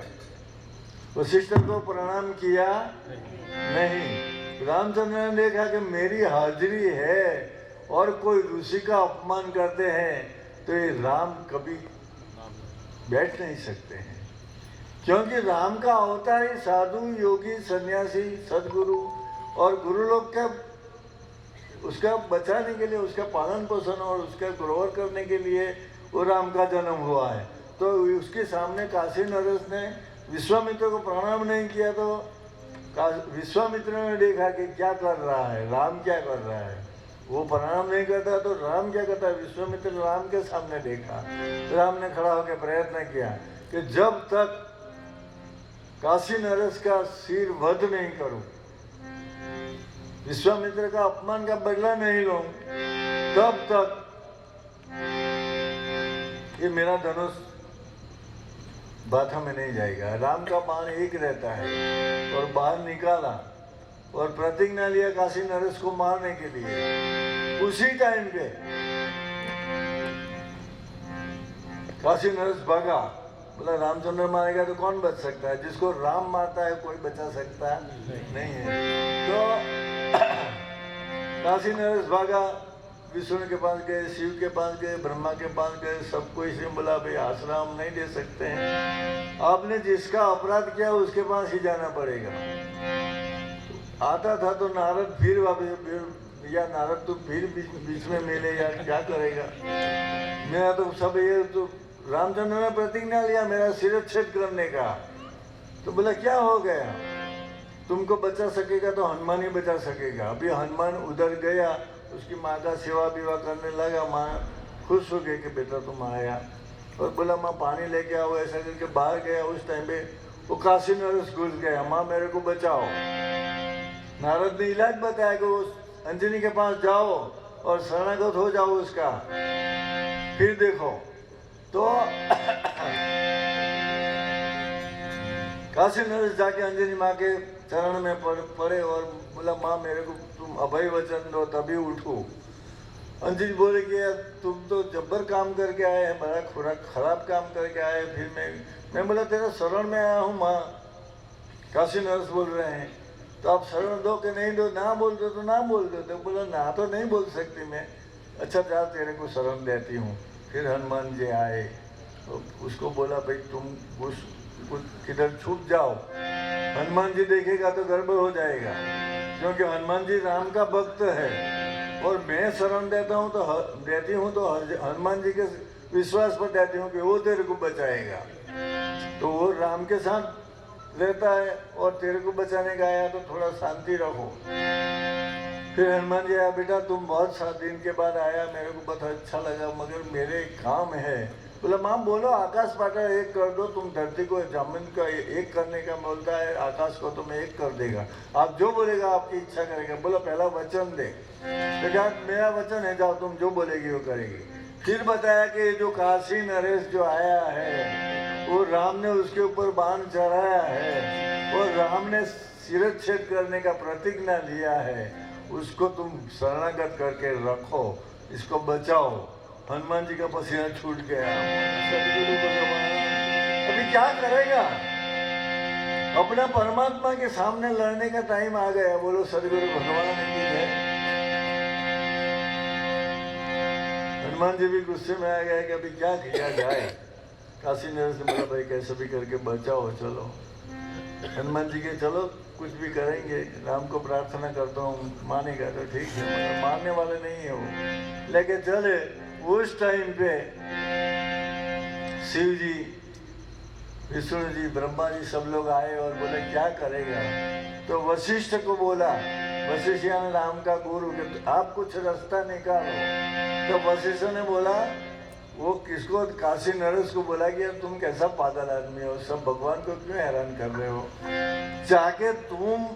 वशिष्ठ को प्रणाम किया नहीं। रामचंद्र ने देखा कि मेरी हाजिरी है और कोई ऋषि का अपमान करते हैं तो ये राम कभी बैठ नहीं सकते हैं, क्योंकि राम का अवतार ही साधु योगी सन्यासी सदगुरु और गुरु लोग का उसका बचाने के लिए, उसका पालन पोषण और उसका ग्रोवर करने के लिए वो राम का जन्म हुआ है। तो उसके सामने काशी नरेश ने विश्वामित्र को प्रणाम नहीं किया तो विश्वामित्र ने देखा कि क्या कर रहा है, राम क्या कर रहा है। वो प्रणाम नहीं करता तो राम क्या करता है? विश्वामित्र राम के सामने देखा, राम ने खड़ा होकर प्रयत्न किया कि जब तक काशी नरेश का सिर वध नहीं करूं, विश्वामित्र का अपमान का बदला नहीं लूं, तब तक ये मेरा धनुष बाथा में नहीं जाएगा। राम का बाण एक रहता है और बाहर निकाला और प्रतिज्ञा लिया काशी नरेश को मारने के लिए। उसी टाइम पे काशी नरेश भागा। बोला रामचंद्र मारेगा तो कौन बच सकता है? जिसको राम मारता है कोई बचा सकता नहीं है। तो काशी नरेश भागा, विष्णु के पास गए, शिव के पास गए, ब्रह्मा के पास गए, सबको इसे बोला भाई आसरा हम नहीं दे सकते हैं, आपने जिसका अपराध किया उसके पास ही जाना पड़ेगा। आता था तो नारद फिर वापस, या नारद तो फिर बीच में मिले या क्या करेगा। मेरा तो सब ये तो रामचंद्र ने प्रतिज्ञा लिया मेरा शिरच्छेद करने का। तो बोला क्या हो गया, तुमको बचा सकेगा तो हनुमान ही बचा सकेगा। अभी हनुमान उधर गया, उसकी माँ का सेवा विवा करने लगा। माँ खुश हो गई कि बेटा तुम आया, और बोला माँ पानी लेके आओ। ऐसा करके बाहर गया। उस टाइम पे वो काशी नरेश घुस गया, माँ मेरे को बचाओ। नारद ने इलाज बताया कि उस अंजनी के पास जाओ और शरणागत हो जाओ उसका, फिर देखो। तो काशी नरेश जाके अंजनी माँ के चरण में पड़े और बोला माँ मेरे को तुम अभय वचन दो तभी उठो। अंजनी बोले कि यार तुम तो जब्बर काम करके आए हैं, बड़ा खराब काम करके आए। फिर मैं बोला तेरा शरण में आया हूँ माँ। काशी नरेश बोल रहे हैं तो आप शरण दो कि नहीं दो, ना बोल दो तो ना बोल दो। तो बोला ना तो नहीं बोल सकती मैं, अच्छा जा तेरे को शरण देती हूँ। फिर हनुमान जी आए तो उसको बोला भाई तुम किधर छुप जाओ, हनुमान जी देखेगा तो गड़बड़ हो जाएगा, क्योंकि हनुमान जी राम का भक्त है। और मैं शरण देता हूँ तो हनुमान जी के विश्वास पर देती हूँ कि वो तेरे को बचाएगा। तो वो राम के साथ रहता है और तेरे को बचाने का आया तो थोड़ा शांति रखो। फिर हनुमान जी आया, बेटा तुम बहुत 7 दिन के बाद आया, मेरे को बहुत अच्छा लगा, मगर मेरे एक काम है। बोला माँ बोलो, आकाश पाताल एक कर दो, तुम धरती को जमीन का एक करने का बोलता है, आकाश को तुम्हें एक कर देगा, आप जो बोलेगा आपकी इच्छा करेगा। बोला पहला वचन दे। तो क्या मेरा वचन है, जाओ तुम जो बोलेगी वो करेगी। फिर बताया कि जो काशी नरेश जो आया है वो राम ने उसके ऊपर बाण चढ़ाया है और राम ने शिरच्छेद करने का प्रतिज्ञा लिया है, उसको तुम शरणागत करके रखो, इसको बचाओ। हनुमान जी का पसीना छूट गया। सदगुरु भगवान अभी क्या करेगा, अपना परमात्मा के सामने लड़ने का टाइम आ गया। बोलो सदगुरु भगवान की जय। हनुमान जी भी गुस्से में आ गए कि अभी क्या किया जाए। काशी नरेश ने बोला भाई कैसे भी करके बचाओ, चलो। हनुमान जी के चलो कुछ भी करेंगे, राम को प्रार्थना करता हूँ, मानेगा तो ठीक है, मगर मानने वाले नहीं है वो। लेके चले। उस टाइम पे शिव जी, विष्णु जी, ब्रह्मा जी सब लोग आए और बोले क्या करेगा। तो वशिष्ठ को बोला, वशिष्ठ यानी राम का गुरु, आप कुछ रास्ता निकालो। तो वशिष्ठ ने बोला, वो किसको, काशी नरेश को बोला कि यार तुम कैसा पागल आदमी हो, सब भगवान को क्यों हैरान कर रहे हो, जाके तुम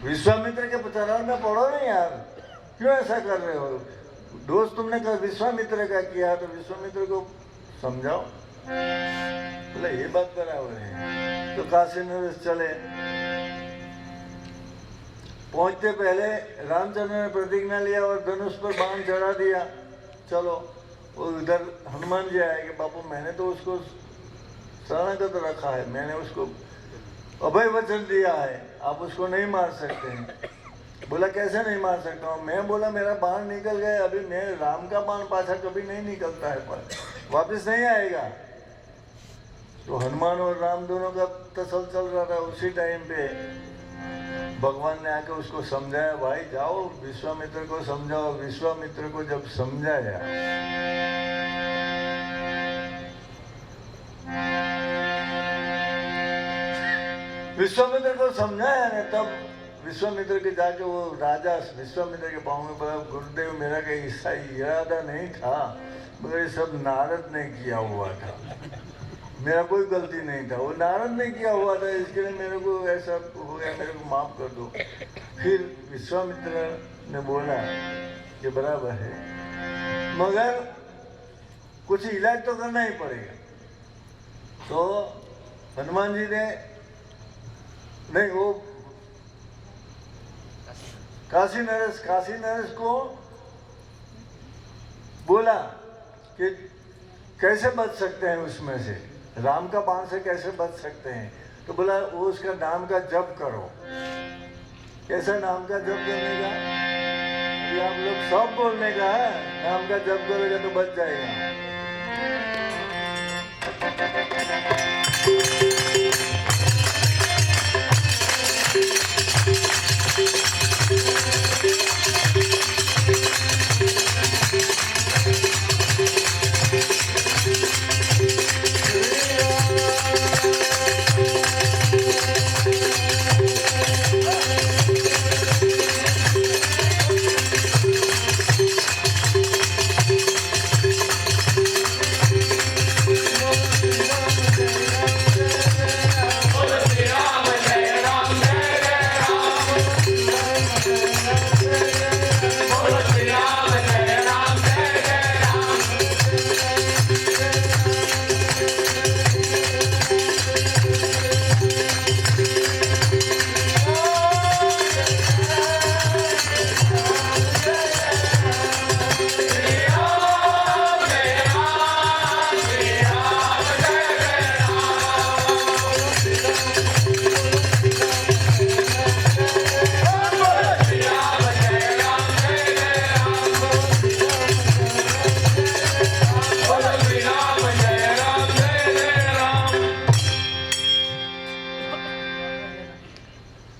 विश्वामित्र के चरण में पढ़ो नहीं यार, क्यों ऐसा कर रहे हो। दोस्त तुमने विश्वामित्र का किया तो विश्वामित्र को समझाओ। बोले ये बात बराबर है। तो काशी नरेश चले। पहुंचते पहले रामचंद्र ने प्रतिज्ञा लिया और धनुष पर बाण चढ़ा दिया। चलो वो उधर हनुमान जी आए कि बापू मैंने तो उसको शरणागत रखा है, मैंने उसको अभय वचन दिया है, आप उसको नहीं मार सकते हैं। बोला कैसे नहीं मार सकता हूँ मैं। बोला मेरा बाण निकल गया, अभी मैं राम का बाण पाछा कभी नहीं निकलता है, पर वापस नहीं आएगा। तो हनुमान और राम दोनों का तसल चल रहा था। उसी टाइम पे भगवान ने आके उसको समझाया, भाई जाओ विश्वामित्र को समझाओ। विश्वामित्र को जब समझाया विश्वामित्र को समझाया ने, तब विश्वामित्र के जाके वो राजा विश्वामित्र के पाँव में पड़ा, गुरुदेव मेरा कहीं ऐसा इरादा नहीं था, मगर ये सब नारद ने किया हुआ था, मेरा कोई गलती नहीं था, वो नारद ने किया हुआ था, इसके लिए मेरे को ऐसा हो गया, मेरे को माफ कर दो। फिर विश्वामित्र ने बोला कि बराबर है, मगर कुछ इलाज तो करना ही पड़ेगा। तो हनुमान जी ने नहीं, वो काशी नरेश को बोला कि कैसे बच सकते हैं उसमें से, राम का बाण से कैसे बच सकते हैं। तो बोला वो उसका नाम का जप करो। कैसा नाम का जप करने का। ये आप लोग सब बोलने का है, नाम का जप करोगे तो बच जाएगा।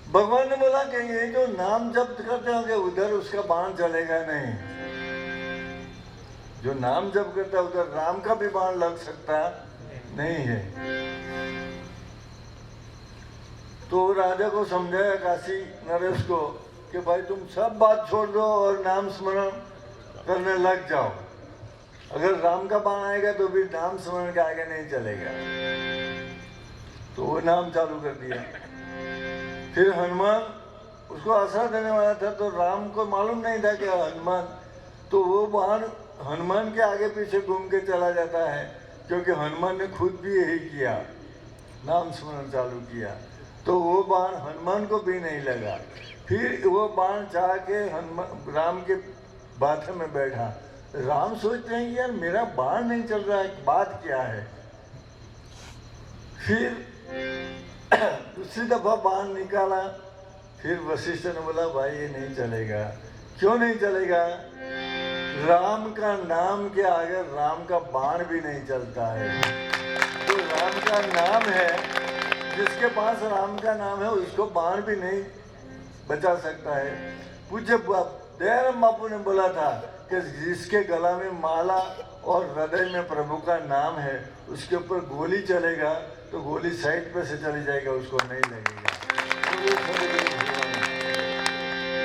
भगवान ने बोला कि ये जो नाम जप करते होंगे उधर उसका बाण चलेगा नहीं। जो नाम जप करता है उधर राम का भी बाण लग सकता नहीं है। तो राजा को समझाया काशी नरेश को कि भाई तुम सब बात छोड़ दो और नाम स्मरण करने लग जाओ। अगर राम का बाण आएगा तो भी नाम स्मरण के आगे नहीं चलेगा। तो वो नाम चालू कर दिया। फिर हनुमान उसको आसरा देने वाला था, तो राम को मालूम नहीं था कि हनुमान, तो वो बाण हनुमान के आगे पीछे घूम के चला जाता है, क्योंकि हनुमान ने खुद भी यही किया, नाम स्मरण चालू किया। तो वो बाण हनुमान को भी नहीं लगा। फिर वो बाण चाह के हनुमान राम के बाथे में बैठा। राम सोचते हैं यार मेरा बाण नहीं चल रहा है, बात क्या है। फिर दूसरी दफा बाण निकाला। फिर वशिष्ठ ने बोला भाई ये नहीं चलेगा। क्यों नहीं चलेगा? राम का नाम के आगे राम का बाण भी नहीं चलता है। तो राम का नाम है, जिसके पास राम का नाम है उसको बाण भी नहीं बचा सकता है। पूज्य दयाराम बापू ने बोला था कि जिसके गला में माला और हृदय में प्रभु का नाम है उसके ऊपर गोली चलेगा तो गोली साइड पे से चली जाएगा, उसको नहीं लगेगा।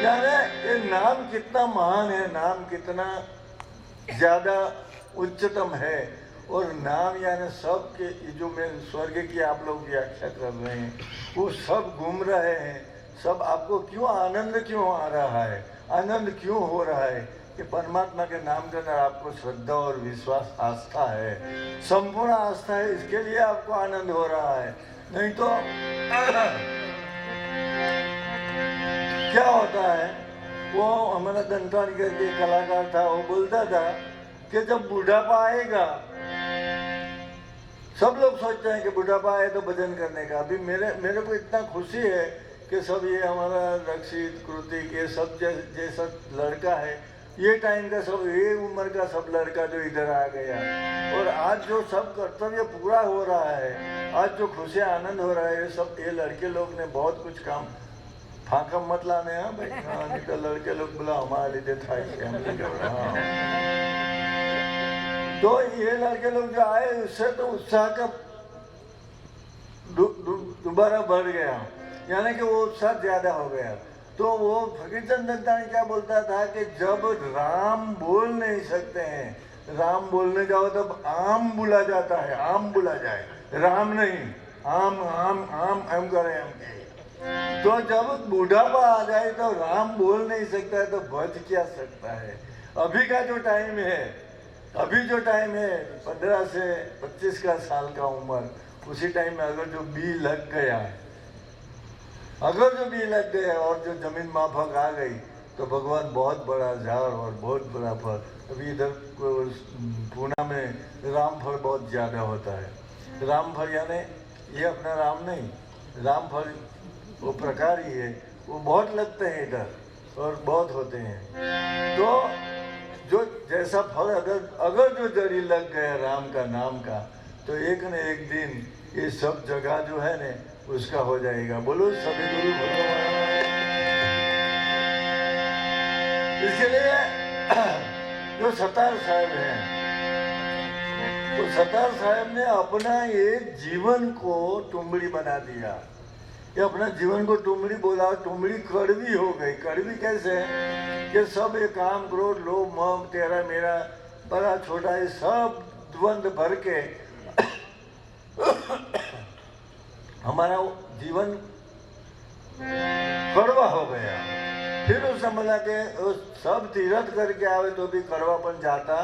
यानी ये नाम कितना महान है, नाम कितना ज्यादा उच्चतम है। और नाम यानी सब के जो मैं स्वर्ग की आप लोग व्याख्या कर रहे हैं वो सब घूम रहे हैं। सब आपको क्यों आनंद क्यों आ रहा है, आनंद क्यों हो रहा है कि परमात्मा के नाम के अंदर आपको श्रद्धा और विश्वास आस्था है, संपूर्ण आस्था है, इसके लिए आपको आनंद हो रहा है। नहीं तो क्या होता है, वो हमारा दंतान करके कलाकार था, वो बोलता था कि जब बुढ़ापा आएगा, सब लोग सोचते हैं कि बुढ़ापा आए तो भजन करने का। अभी मेरे को इतना खुशी है कि सब ये हमारा रक्षित कृतिक ये सब जैसा लड़का है, ये टाइम का सब, ये उम्र का सब लड़का जो इधर आ गया, और आज जो सब कर्तव्य पूरा हो रहा है, आज जो खुशी आनंद हो रहा है, ये सब ये लड़के लोग ने बहुत कुछ काम फाका मत लाने। हाँ भाई, हाँ नहीं तो लड़के लोग बोला हमारे लिए था। तो ये लड़के लोग जो आए उससे तो उत्साह का दोबारा बढ़ गया, यानी कि वो उत्साह ज्यादा हो गया। तो वो फकीरचंद दत्तानी क्या बोलता था कि जब राम बोल नहीं सकते हैं, राम बोलने जाओ तब आम बुला जाता है, आम बुला जाए, राम नहीं, आम आम आम हम करें हम के। तो जब बुढ़ापा आ जाए तो राम बोल नहीं सकता है तो बच क्या सकता है। अभी का जो टाइम है, अभी जो टाइम है 15 से 25 का साल का उम्र, उसी टाइम में अगर जो बी लग गया, अगर जो बी लग गया और जो जमीन माफक आ गई तो भगवान बहुत बड़ा झाड़ और बहुत बड़ा फल। अभी इधर पूना में रामफल बहुत ज़्यादा होता है। रामफल यानी ये अपना राम नहीं, रामफल वो प्रकार ही है, वो बहुत लगते हैं इधर। और बहुत होते हैं। तो जो जैसा फल अगर जो जड़ी लग गया राम का नाम का, तो एक न एक दिन ये सब जगह जो है न उसका हो जाएगा। बोलो सभी गुरु भगवान। इसके लिए जो सतार साहब हैं, तो सतार साहब ने अपना एक जीवन को टुमड़ी बना दिया। ये अपना जीवन को टुमड़ी बोला, टुमड़ी कड़वी हो गई। कड़वी कैसे? कि सब ये काम क्रोध लोभ मोह तेरा मेरा बड़ा छोटा ये सब द्वंद्व भर के हमारा जीवन कड़वा हो गया। फिर उसने बोला कि सब तीर्थ करके आवे तो भी कड़वापन जाता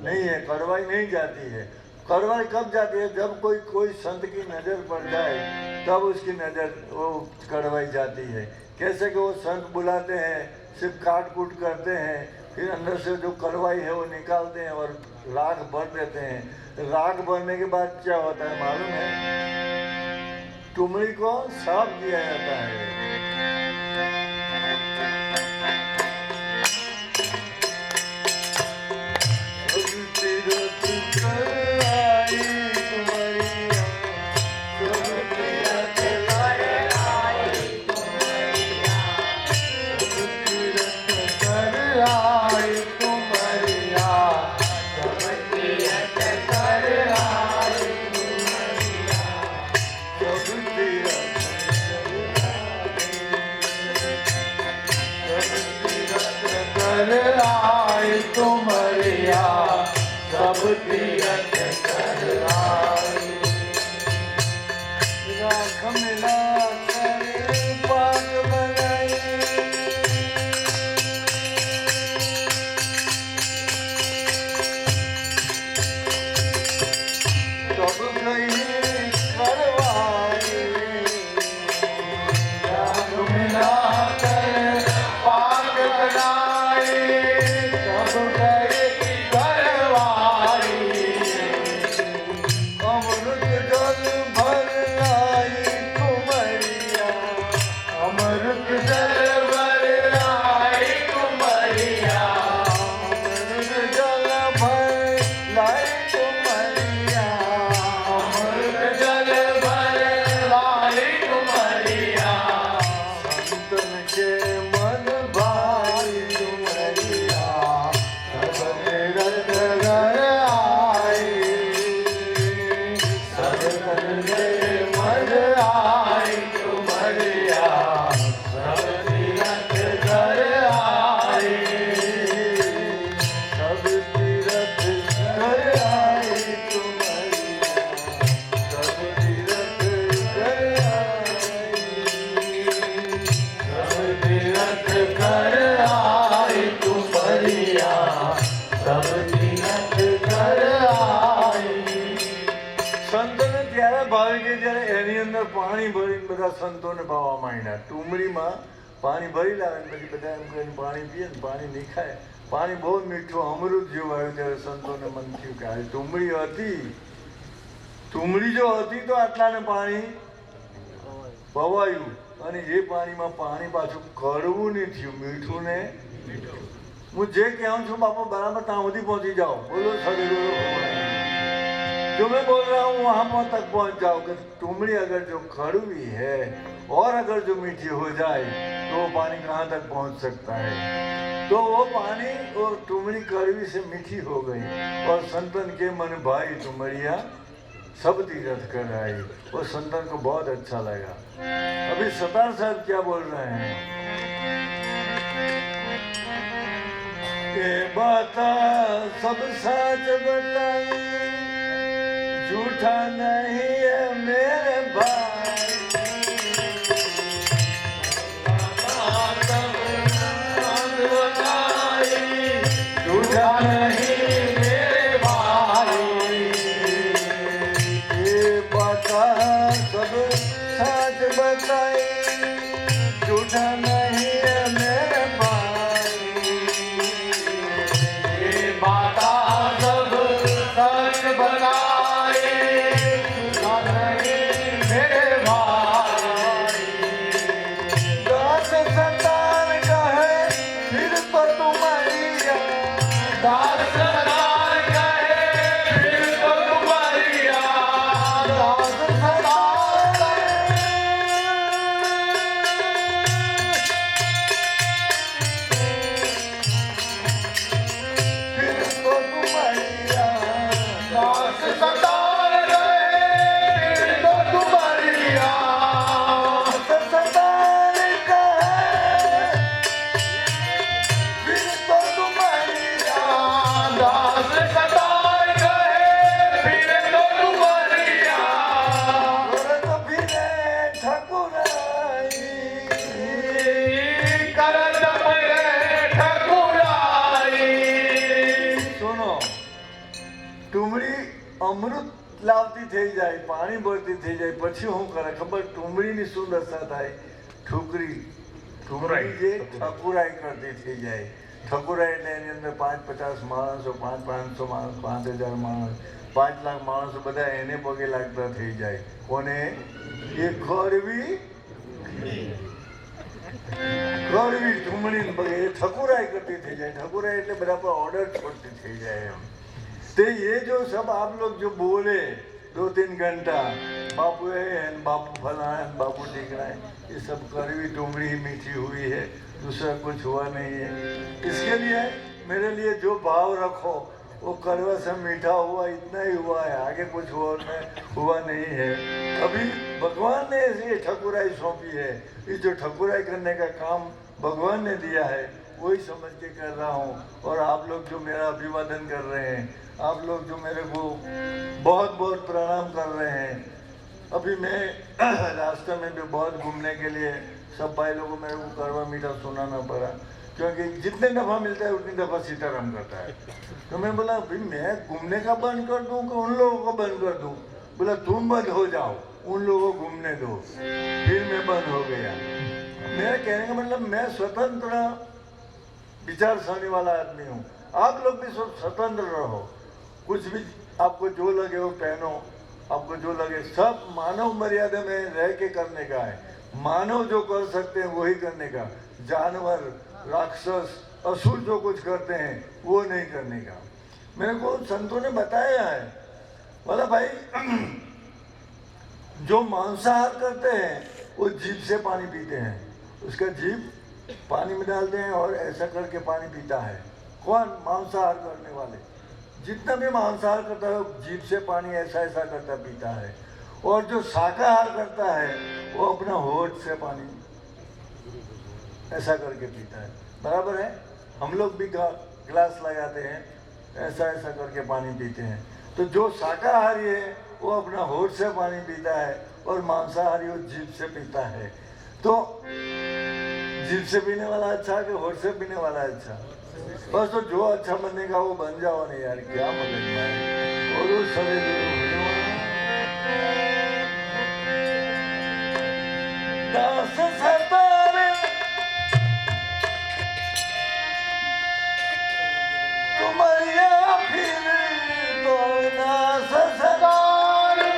नहीं है, कड़वाई नहीं जाती है। कड़वाई कब जाती है? जब कोई संत की नज़र पड़ जाए तब उसकी नज़र वो कड़वाई जाती है। कैसे कि वो संत बुलाते हैं, सिर्फ काट कूट करते हैं, फिर अंदर से जो कड़वाई है वो निकालते हैं और राख भर देते हैं। राख भरने के बाद क्या होता है मालूम है? टुमड़ी को साफ किया जाता है। પાણી ભરીને બધા સંતોને ભાવવા માંડ્યા। ટુમડીમાં પાણી ભરી લાવે પછી બધા એમ કહીને પાણી પીએ ને પાણી નહીં ખાય। પાણી બહુ મીઠું અમૃત જેવું આવ્યું ત્યારે સંતોને મન થયું કે આ ટુમડી હતી, ટુમડી જો હતી તો આટલાને પાણી પવાયું અને એ પાણીમાં પાણી પાછું કડવું નહીં થયું, મીઠું ને હું જે કહું છું બાપા બરાબર ત્યાં સુધી પહોંચી જાઓ। બોલો સદગુરુ ભગવાન। जो मैं बोल रहा हूँ वहाँ तक पहुँच जाओ कि टुमड़ी अगर जो कड़वी है और अगर जो मीठी हो जाए तो वो पानी कहाँ तक पहुँच सकता है। तो वो पानी वो टुमड़ी कड़वी से मीठी हो गई और संतन के मन भाई टुमड़िया सब तीर्थ कर आई। वो संतन को बहुत अच्छा लगा। अभी सतार साहब क्या बोल रहे हैं कि बता सब सच बताए झूठा नहीं है मेरे भाई, झूठा नहीं मेरे भाई। ये बता सब सच बताए झूठा नहीं है मेरे भाई। ये बता सब सच बताए અમૃત લાવતી થઈ જાય, પાણી ભરતી થઈ જાય, પછી શું કરે ખબર? ટુંબડીની શું દશા થાય? ઠુકરી જે ઠકુરાઈ કરતી થઈ જાય. ઠકુરાઈ એટલે એની અંદર 5-50 માણસો, 500 માણસ, 5000 માણસ, 5 લાખ માણસો બધા એને પગે લાગતા થઈ જાય. કોને? એ ખોરવી ટુંબડી પગે એ ઠકુરાઈ કરતી થઈ જાય. ઠકુરાઈ એટલે બધા પર ઓર્ડર છોડતી થઈ જાય એમ. तो ये जो सब आप लोग जो बोले 2-3 घंटा, बापू है, बापू फला है, बापू टिकना है, ये सब कड़वी टुमड़ी ही मीठी हुई है, दूसरा कुछ हुआ नहीं है. इसके लिए मेरे लिए जो भाव रखो वो कड़वा से मीठा हुआ, इतना ही हुआ है, आगे कुछ हुआ नहीं है. अभी भगवान ने ये ठकुराई सौंपी है. ये जो ठकुराई करने का काम भगवान ने दिया है वही समझ के कर रहा हूँ. और आप लोग जो मेरा अभिवादन कर रहे हैं, आप लोग जो मेरे को बहुत बहुत प्रणाम कर रहे हैं. अभी मैं रास्ते में भी बहुत घूमने के लिए सब भाई लोगों को मेरे को कड़वा मीठा सुनाना पड़ा, क्योंकि जितने दफ़ा मिलता है उतनी दफ़ा सीताराम करता है. तो मैं बोला भाई मैं घूमने का बंद कर दूँ कि उन लोगों को बंद कर दूँ? बोला तुम बंद हो जाओ, उन लोगों को घूमने दो. फिर मैं बंद हो गया. मेरे कहने का मतलब मैं स्वतंत्र विचारसरणी वाला आदमी हूँ. आप लोग भी सब स्वतंत्र रहो, कुछ भी आपको जो लगे वो पहनो, आपको जो लगे. सब मानव मर्यादा में रह के करने का है. मानव जो कर सकते हैं वही करने का. जानवर, राक्षस, असुर जो कुछ करते हैं वो नहीं करने का. मेरे को संतों ने बताया है, बोला भाई जो मांसाहार करते हैं वो जीभ से पानी पीते हैं. उसका जीभ पानी में डालते हैं और ऐसा करके पानी पीता है. कौन? मांसाहार करने वाले. जितना भी मांसाहार करता है जीभ से पानी ऐसा ऐसा करता पीता है. और जो शाकाहार करता है वो अपना होठ से पानी ऐसा करके पीता है. बराबर है? हम लोग भी ग्लास लगाते हैं, ऐसा ऐसा करके पानी पीते हैं. तो जो शाकाहारी है वो अपना होठ से पानी पीता है और मांसाहारी वो जीभ से पीता है. तो जीभ से पीने वाला अच्छा कि होठ से पीने वाला अच्छा? बस तो जो अच्छा बनेगा वो बन जाओ. नहीं यार क्या मगज में और उस दास सतारे तुम्हारिया फिर तो दास सतारे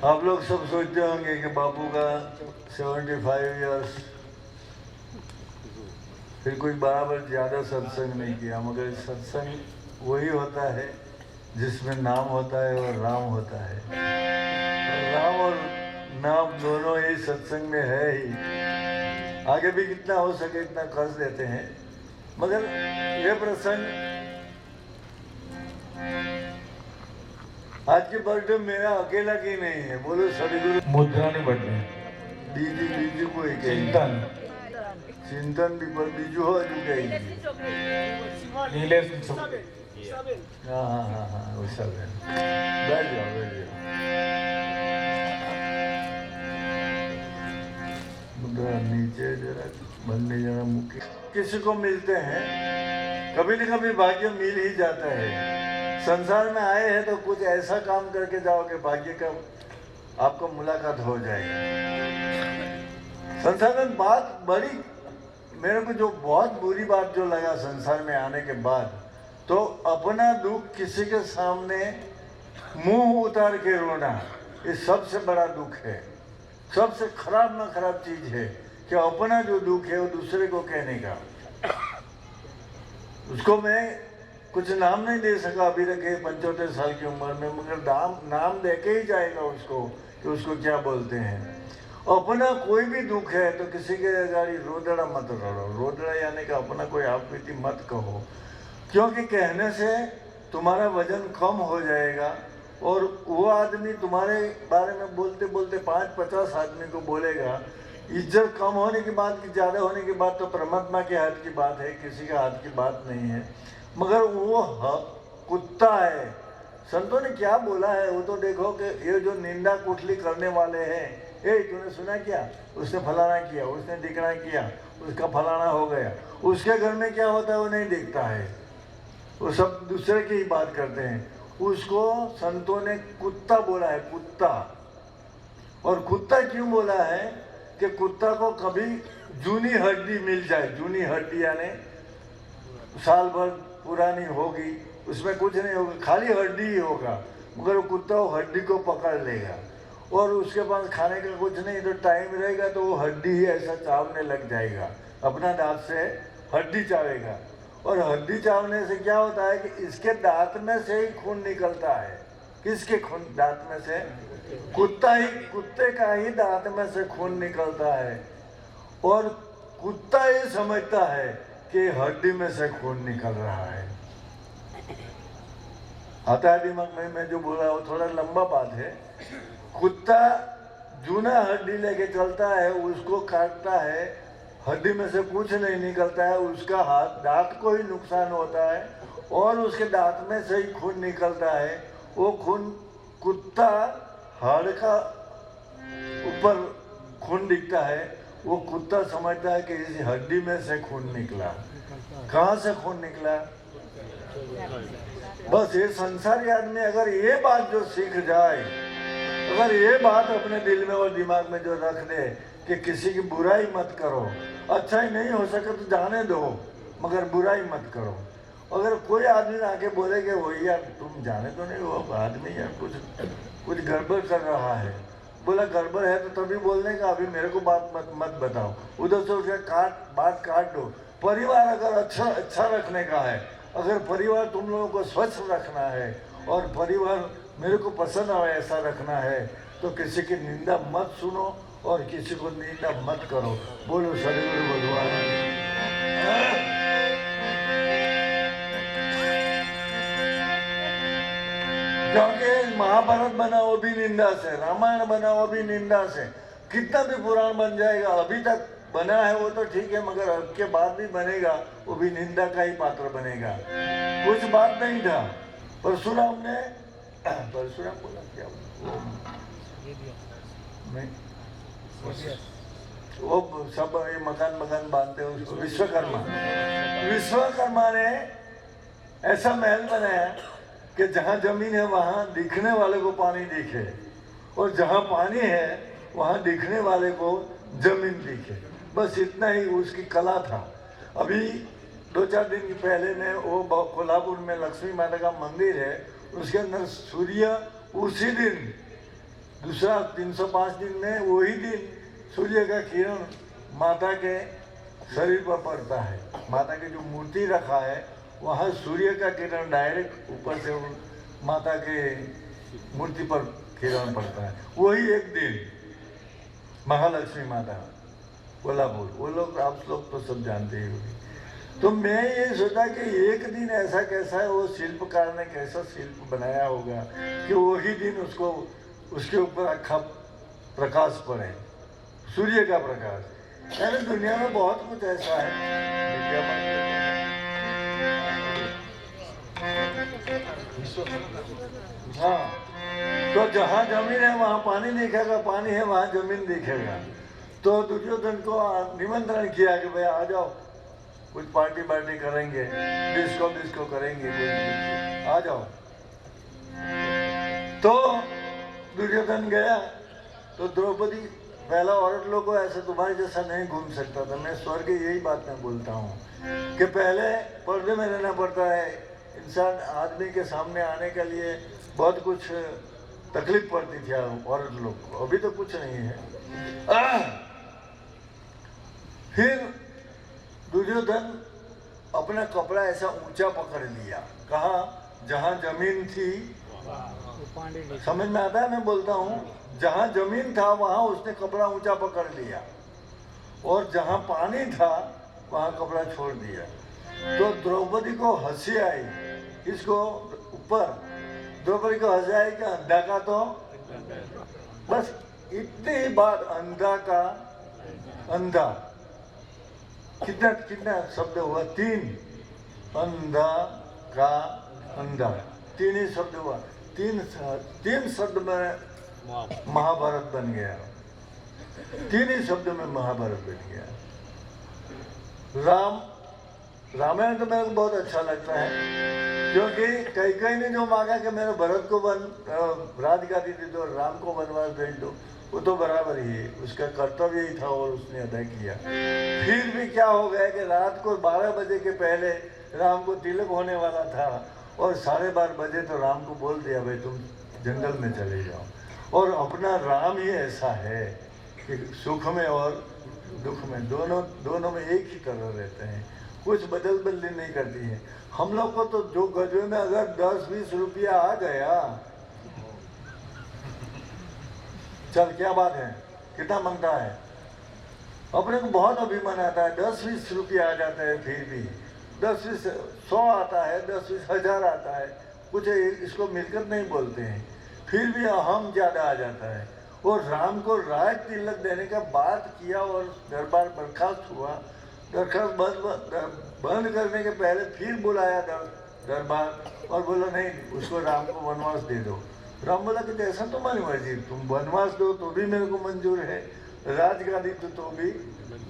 आप लोग सब सोचते होंगे कि बापू का 75 इयर्स, फिर कोई बराबर ज़्यादा सत्संग नहीं किया, मगर सत्संग वही होता है जिसमें नाम होता है और राम होता है, और राम और नाम दोनों ही सत्संग में है ही। आगे भी कितना हो सके इतना कर देते हैं, मगर ये प्रसंग आज के बर्थडे मेरा अकेला की नहीं है, बोलो सभी गुरु मुद्रानी बर्थडे बीजू कोई चिंतन चिंतन भी पर बीजू हो चुके नीलेश हाँ वो सब है। बैठ जाओ मुद्रा नीचे जरा बंदे जरा मुख्य किसी को मिलते हैं, कभी न कभी भाग्य मिल ही जाता है। संसार में आए हैं तो कुछ ऐसा काम करके जाओ कि भाग्य का आपको मुलाकात हो जाएगी। संसार में बात बड़ी, मेरे को जो बहुत बुरी बात जो लगा संसार में आने के बाद, तो अपना दुख किसी के सामने मुंह उतार के रोना, ये सबसे बड़ा दुख है। सबसे खराब ना खराब चीज है कि अपना जो दुख है वो दूसरे को कहने का। उसको मैं कुछ नाम नहीं दे सका अभी तक 75 साल की उम्र में, मगर नाम दे के ही जाएगा उसको कि उसको क्या बोलते हैं। अपना कोई भी दुख है तो किसी के गाड़ी रोदड़ा मत रड़ो। रोदड़ा यानी कि अपना कोई आप बीती मत कहो, क्योंकि कहने से तुम्हारा वजन कम हो जाएगा और वो आदमी तुम्हारे बारे में बोलते बोलते 5-50 आदमी को बोलेगा। इज्जत कम होने की बात की ज़्यादा होने की बात तो परमात्मा के हाथ की बात है, किसी के हाथ की बात नहीं है। मगर वो कुत्ता है। संतों ने क्या बोला है वो तो देखो कि ये जो निंदा कुटली करने वाले हैं, ए तूने सुना क्या, उसने फलाना किया, उसने दिखना किया, उसका फलाना हो गया, उसके घर में क्या होता है वो नहीं दिखता है, वो सब दूसरे की ही बात करते हैं। उसको संतों ने कुत्ता बोला है, कुत्ता। और कुत्ता क्यों बोला है कि कुत्ता को कभी जूनी हड्डी मिल जाए, जूनी हड्डी यानी साल भर पुरानी होगी, उसमें कुछ नहीं होगा, खाली हड्डी ही होगा, मगर वो कुत्ता वो हड्डी को पकड़ लेगा और उसके पास खाने का कुछ नहीं, तो टाइम रहेगा तो वो हड्डी ही ऐसा चावने लग जाएगा, अपना दांत से हड्डी चावेगा। और हड्डी चावने से क्या होता है कि इसके दांत में से ही खून निकलता है। किसके खून दांत में से? कुत्ते का ही दांत में से खून निकलता है। और कुत्ता ये समझता है कि हड्डी में से खून निकल रहा है। आता है दिमाग में मैं जो बोला वो थोड़ा लंबा बात है। कुत्ता जूना हड्डी लेके चलता है, उसको काटता है, हड्डी में से कुछ नहीं निकलता है, उसका हाथ दांत को ही नुकसान होता है और उसके दांत में से ही खून निकलता है। वो खून कुत्ता हाड़ का ऊपर खून दिखता है, वो कुत्ता समझता है कि इस हड्डी में से खून निकला। कहाँ से खून निकला? बस ये संसारी आदमी अगर ये बात जो सीख जाए, अगर ये बात अपने दिल में और दिमाग में जो रख दे कि किसी की बुराई मत करो, अच्छा ही नहीं हो सके तो जाने दो, मगर बुराई मत करो। अगर कोई आदमी आके बोले कि वो यार तुम जाने तो नहीं, वो आदमी यार कुछ गड़बड़ कर रहा है, बोला गड़बड़ है तो तभी बोलने का, अभी मेरे को बात मत बताओ, उधर से उसे बात काट दो। परिवार अगर अच्छा रखने का है, अगर परिवार तुम लोगों को स्वच्छ रखना है और परिवार मेरे को पसंद आए ऐसा रखना है, तो किसी की निंदा मत सुनो और किसी को निंदा मत करो। बोलो सदगुरु भगवान। क्योंकि महाभारत बना वो भी निंदा से, रामायण बना वो भी निंदा से, कितना भी पुराण बन जाएगा, अभी तक बना है वो तो ठीक है, मगर अब के बाद भी बनेगा वो भी निंदा का ही पात्र बनेगा। कुछ बात नहीं था। परशुराम बोला क्या नहीं, वो सब ये मकान बांधते हैं उसको, विश्वकर्मा ने ऐसा महल बनाया कि जहाँ जमीन है वहाँ दिखने वाले को पानी दिखे और जहाँ पानी है वहाँ दिखने वाले को जमीन दिखे। बस इतना ही उसकी कला था। अभी 2-4 दिन पहले में वो कोल्हापुर में लक्ष्मी माता का मंदिर है, उसके अंदर सूर्य उसी दिन, दूसरा 305 दिन में वही दिन सूर्य का किरण माता के शरीर पर पड़ता है। माता की जो मूर्ति रखा है वहाँ सूर्य का किरण डायरेक्ट ऊपर से माता के मूर्ति पर खिलौना पड़ता है। वही एक दिन महालक्ष्मी माता कोल्हापुर, वो लोग आप लोग तो सब जानते ही होंगे। तो मैं ये सोचा कि एक दिन ऐसा कैसा है, वो शिल्पकार ने कैसा शिल्प बनाया होगा कि वही दिन उसको उसके ऊपर अखा प्रकाश पड़े, सूर्य का प्रकाश। यानी दुनिया में बहुत कुछ ऐसा है। हाँ, तो जहाँ जमीन है वहाँ पानी दिखेगा, पानी है वहाँ जमीन दिखेगा। तो दुर्योधन को निमंत्रण किया कि भाई आ जाओ, कुछ पार्टी करेंगे, डिस्को करेंगे, कुछ आ जाओ। तो दुर्योधन गया। तो द्रौपदी, पहला औरत लोग को ऐसे तुम्हारे जैसा नहीं घूम सकता था। मैं स्वर्ग की यही बात मैं बोलता हूँ कि पहले पर्दे में रहना पड़ता है। इंसान आदमी के सामने आने के लिए बहुत कुछ तकलीफ पड़ती थी औरत लोग को, अभी तो कुछ नहीं है। फिर दुर्योधन अपना कपड़ा ऐसा ऊंचा पकड़ लिया, कहा जहां जमीन थी, समझ में आता है मैं बोलता हूँ, जहां जमीन था वहां उसने कपड़ा ऊंचा पकड़ लिया, और जहां पानी था वहां कपड़ा छोड़ दिया। तो द्रौपदी को हंसी आई, इसको ऊपर द्रौपदी को हंसी आई कि अंधा का तो बस इतनी ही बात, अंधा का अंधा, कितना कितना शब्द हुआ, 3, अंधा का अंधा, 3 ही शब्द हुआ। 3 शब्द में महाभारत बन गया, 3 ही शब्द में महाभारत बन गया। रामायण तो मेरे को बहुत अच्छा लगता है, क्योंकि कई ने जो मांगा कि मेरे भरत को राजगादी दे दो, राम को वनवास भेज दो, वो तो बराबर ही है, उसका कर्तव्य ही था और उसने अदा किया। फिर भी क्या हो गया कि रात को 12 बजे के पहले राम को तिलक होने वाला था, और 12:30 बजे तो राम को बोल दिया भाई तुम जंगल में चले जाओ। और अपना राम ही ऐसा है कि सुख में और दुख में दोनों में एक ही तरह रहते हैं, कुछ बदली नहीं करती है। हम लोग को तो जो गजबे में अगर 10-20 रुपया आ गया, चल क्या बात है, कितना मांगता है, अपने को बहुत अभिमान आता है। 10-20 रुपया आ जाता है, फिर भी 10-20 100 आता है, 10-20 हजार आता है, कुछ इसको मिलकर नहीं बोलते हैं, फिर भी अहम ज्यादा आ जाता है। और राम को राज तिलक देने का बात किया और दरबार बर्खास्त हुआ, दरखास्त बंद करने के पहले फिर बुलाया दरबार और बोला नहीं उसको राम को वनवास दे दो। राम बोला कि जैसा तुम्हारी मर्जी, तुम वनवास दो तो भी मेरे को मंजूर है, राजगादी तो भी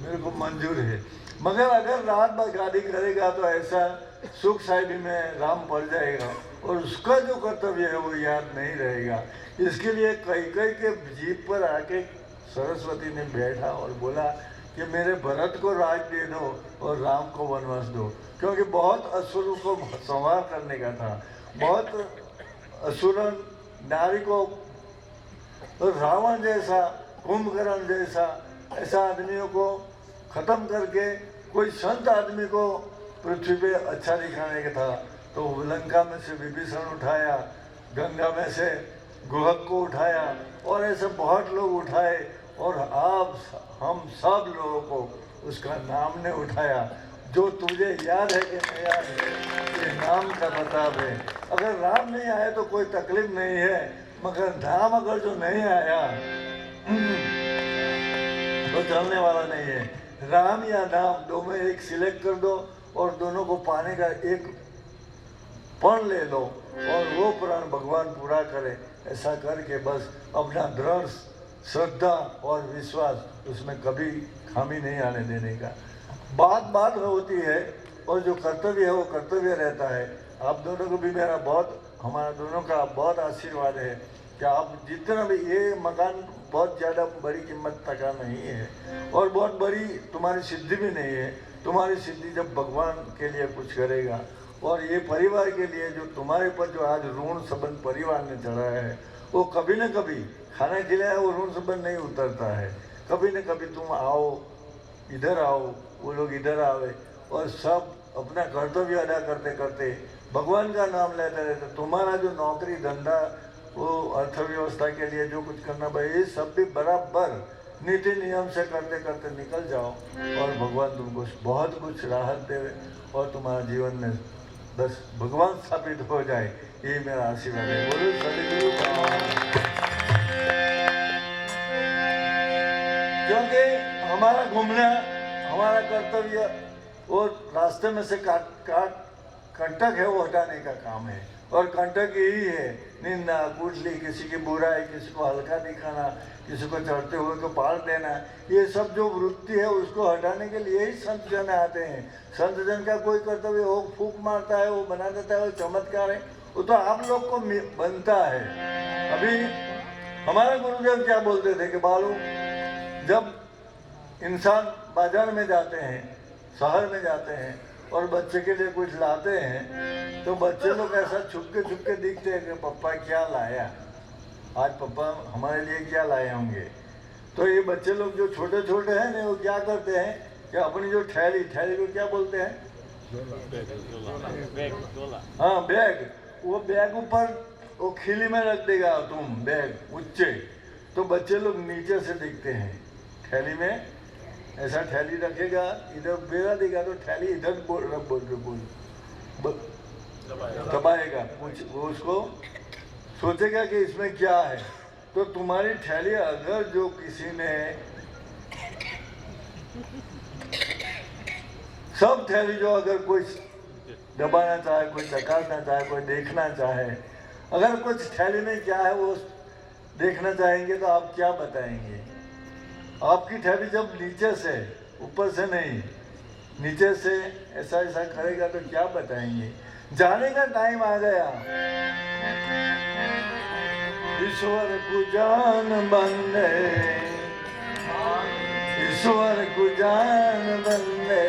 मेरे को मंजूर है, मगर अगर राजगादी करेगा तो ऐसा सुख साहिबी में राम पड़ जाएगा और उसका जो कर्तव्य है वो याद नहीं रहेगा। इसके लिए कई के जीप पर आके सरस्वती ने बैठा और बोला कि मेरे भरत को राज दे दो और राम को वनवास दो, क्योंकि बहुत असुरों को संहार करने का था, बहुत असुर नारी को, रावण जैसा, कुंभकर्ण जैसा ऐसा आदमियों को खत्म करके कोई संत आदमी को पृथ्वी पे अच्छा दिखाने का था। तो लंका में से विभीषण उठाया, गंगा में से गुहक को उठाया, और ऐसे बहुत लोग उठाए, और आप हम सब लोगों को उसका नाम ने उठाया। जो तुझे याद है कि नहीं याद है, ये नाम का बता दे। अगर राम नहीं आया तो कोई तकलीफ नहीं है, मगर नाम अगर जो नहीं आया तो चलने वाला नहीं है। राम या नाम दो में एक सिलेक्ट कर दो और दोनों को पाने का एक पण ले लो और वो प्रण भगवान पूरा करे। ऐसा करके बस अपना दृढ़ श्रद्धा और विश्वास, उसमें कभी खामी नहीं आने देने का। बात होती है और जो कर्तव्य है वो कर्तव्य रहता है। आप दोनों को भी मेरा बहुत, हमारा दोनों का बहुत आशीर्वाद है कि आप जितना भी, ये मकान बहुत ज़्यादा बड़ी कीमत का नहीं है और बहुत बड़ी तुम्हारी सिद्धि भी नहीं है। तुम्हारी सिद्धि जब भगवान के लिए कुछ करेगा, और ये परिवार के लिए जो तुम्हारे पर जो आज ऋण संबंध परिवार ने चढ़ाया है, वो कभी न कभी खाना खिलाया वो ऋण संबंध नहीं उतरता है। कभी न कभी तुम आओ, इधर आओ, वो लोग इधर आवे, और सब अपना कर्तव्य अदा करते करते भगवान का नाम लेते रहते। तुम्हारा जो नौकरी धंधा वो अर्थव्यवस्था के लिए जो कुछ करना भाई, ये सब भी बराबर नीति नियम से करते करते निकल जाओ और भगवान तुमको बहुत कुछ राहत देवे और तुम्हारा जीवन में बस भगवान स्थापित हो जाए, ये मेरा आशीर्वाद है। बोलो सदगुरु क्योंकि हमारा घूमना, हमारा कर्तव्य वो रास्ते में से कंटक है वो हटाने का काम है। और कंटक यही है निंदा, कुटली, किसी की बुराई, किसी को हल्का दिखाना, किसी को चढ़ते हुए को पार देना, ये सब जो वृत्ति है उसको हटाने के लिए ही संत जन आते हैं। संत जन का कोई कर्तव्य वो फूंक मारता है, वो बना देता है, वो चमत्कार है, वो तो आप लोग को बनता है। अभी हमारे गुरुदेव क्या बोलते थे कि बालू, जब इंसान बाजार में जाते हैं, शहर में जाते हैं और बच्चे के लिए कुछ लाते हैं तो बच्चे लोग ऐसा छुपके छुपके दिखते हैं कि पप्पा क्या लाया, आज पापा हमारे लिए क्या लाए होंगे। तो ये बच्चे लोग जो छोटे छोटे हैं ना, वो क्या करते हैं कि अपनी जो थैली को क्या बोलते हैं, हाँ बैग, वो बैग ऊपर वो खिली में रख देगा तुम, बैग ऊंचे, तो बच्चे लोग नीचे से दिखते हैं। थैली में ऐसा थैली रखेगा, इधर बेरा देगा तो थैली इधर दबाएगा, वो उसको सोचेगा कि इसमें क्या है। तो तुम्हारी थैली अगर जो किसी ने सब थैली जो अगर कोई दबाना चाहे, कोई चकारना चाहे, कोई देखना चाहे, अगर कुछ थैली में क्या है वो देखना चाहेंगे तो आप क्या बताएंगे? आपकी थैली जब नीचे से, ऊपर से नहीं, नीचे से ऐसा ऐसा करेगा तो क्या बताएंगे? जाने का टाइम आ गया। ईश्वर को जान बंदे, ईश्वर को जान बंदे,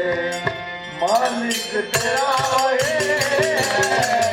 मालिक तेरा है।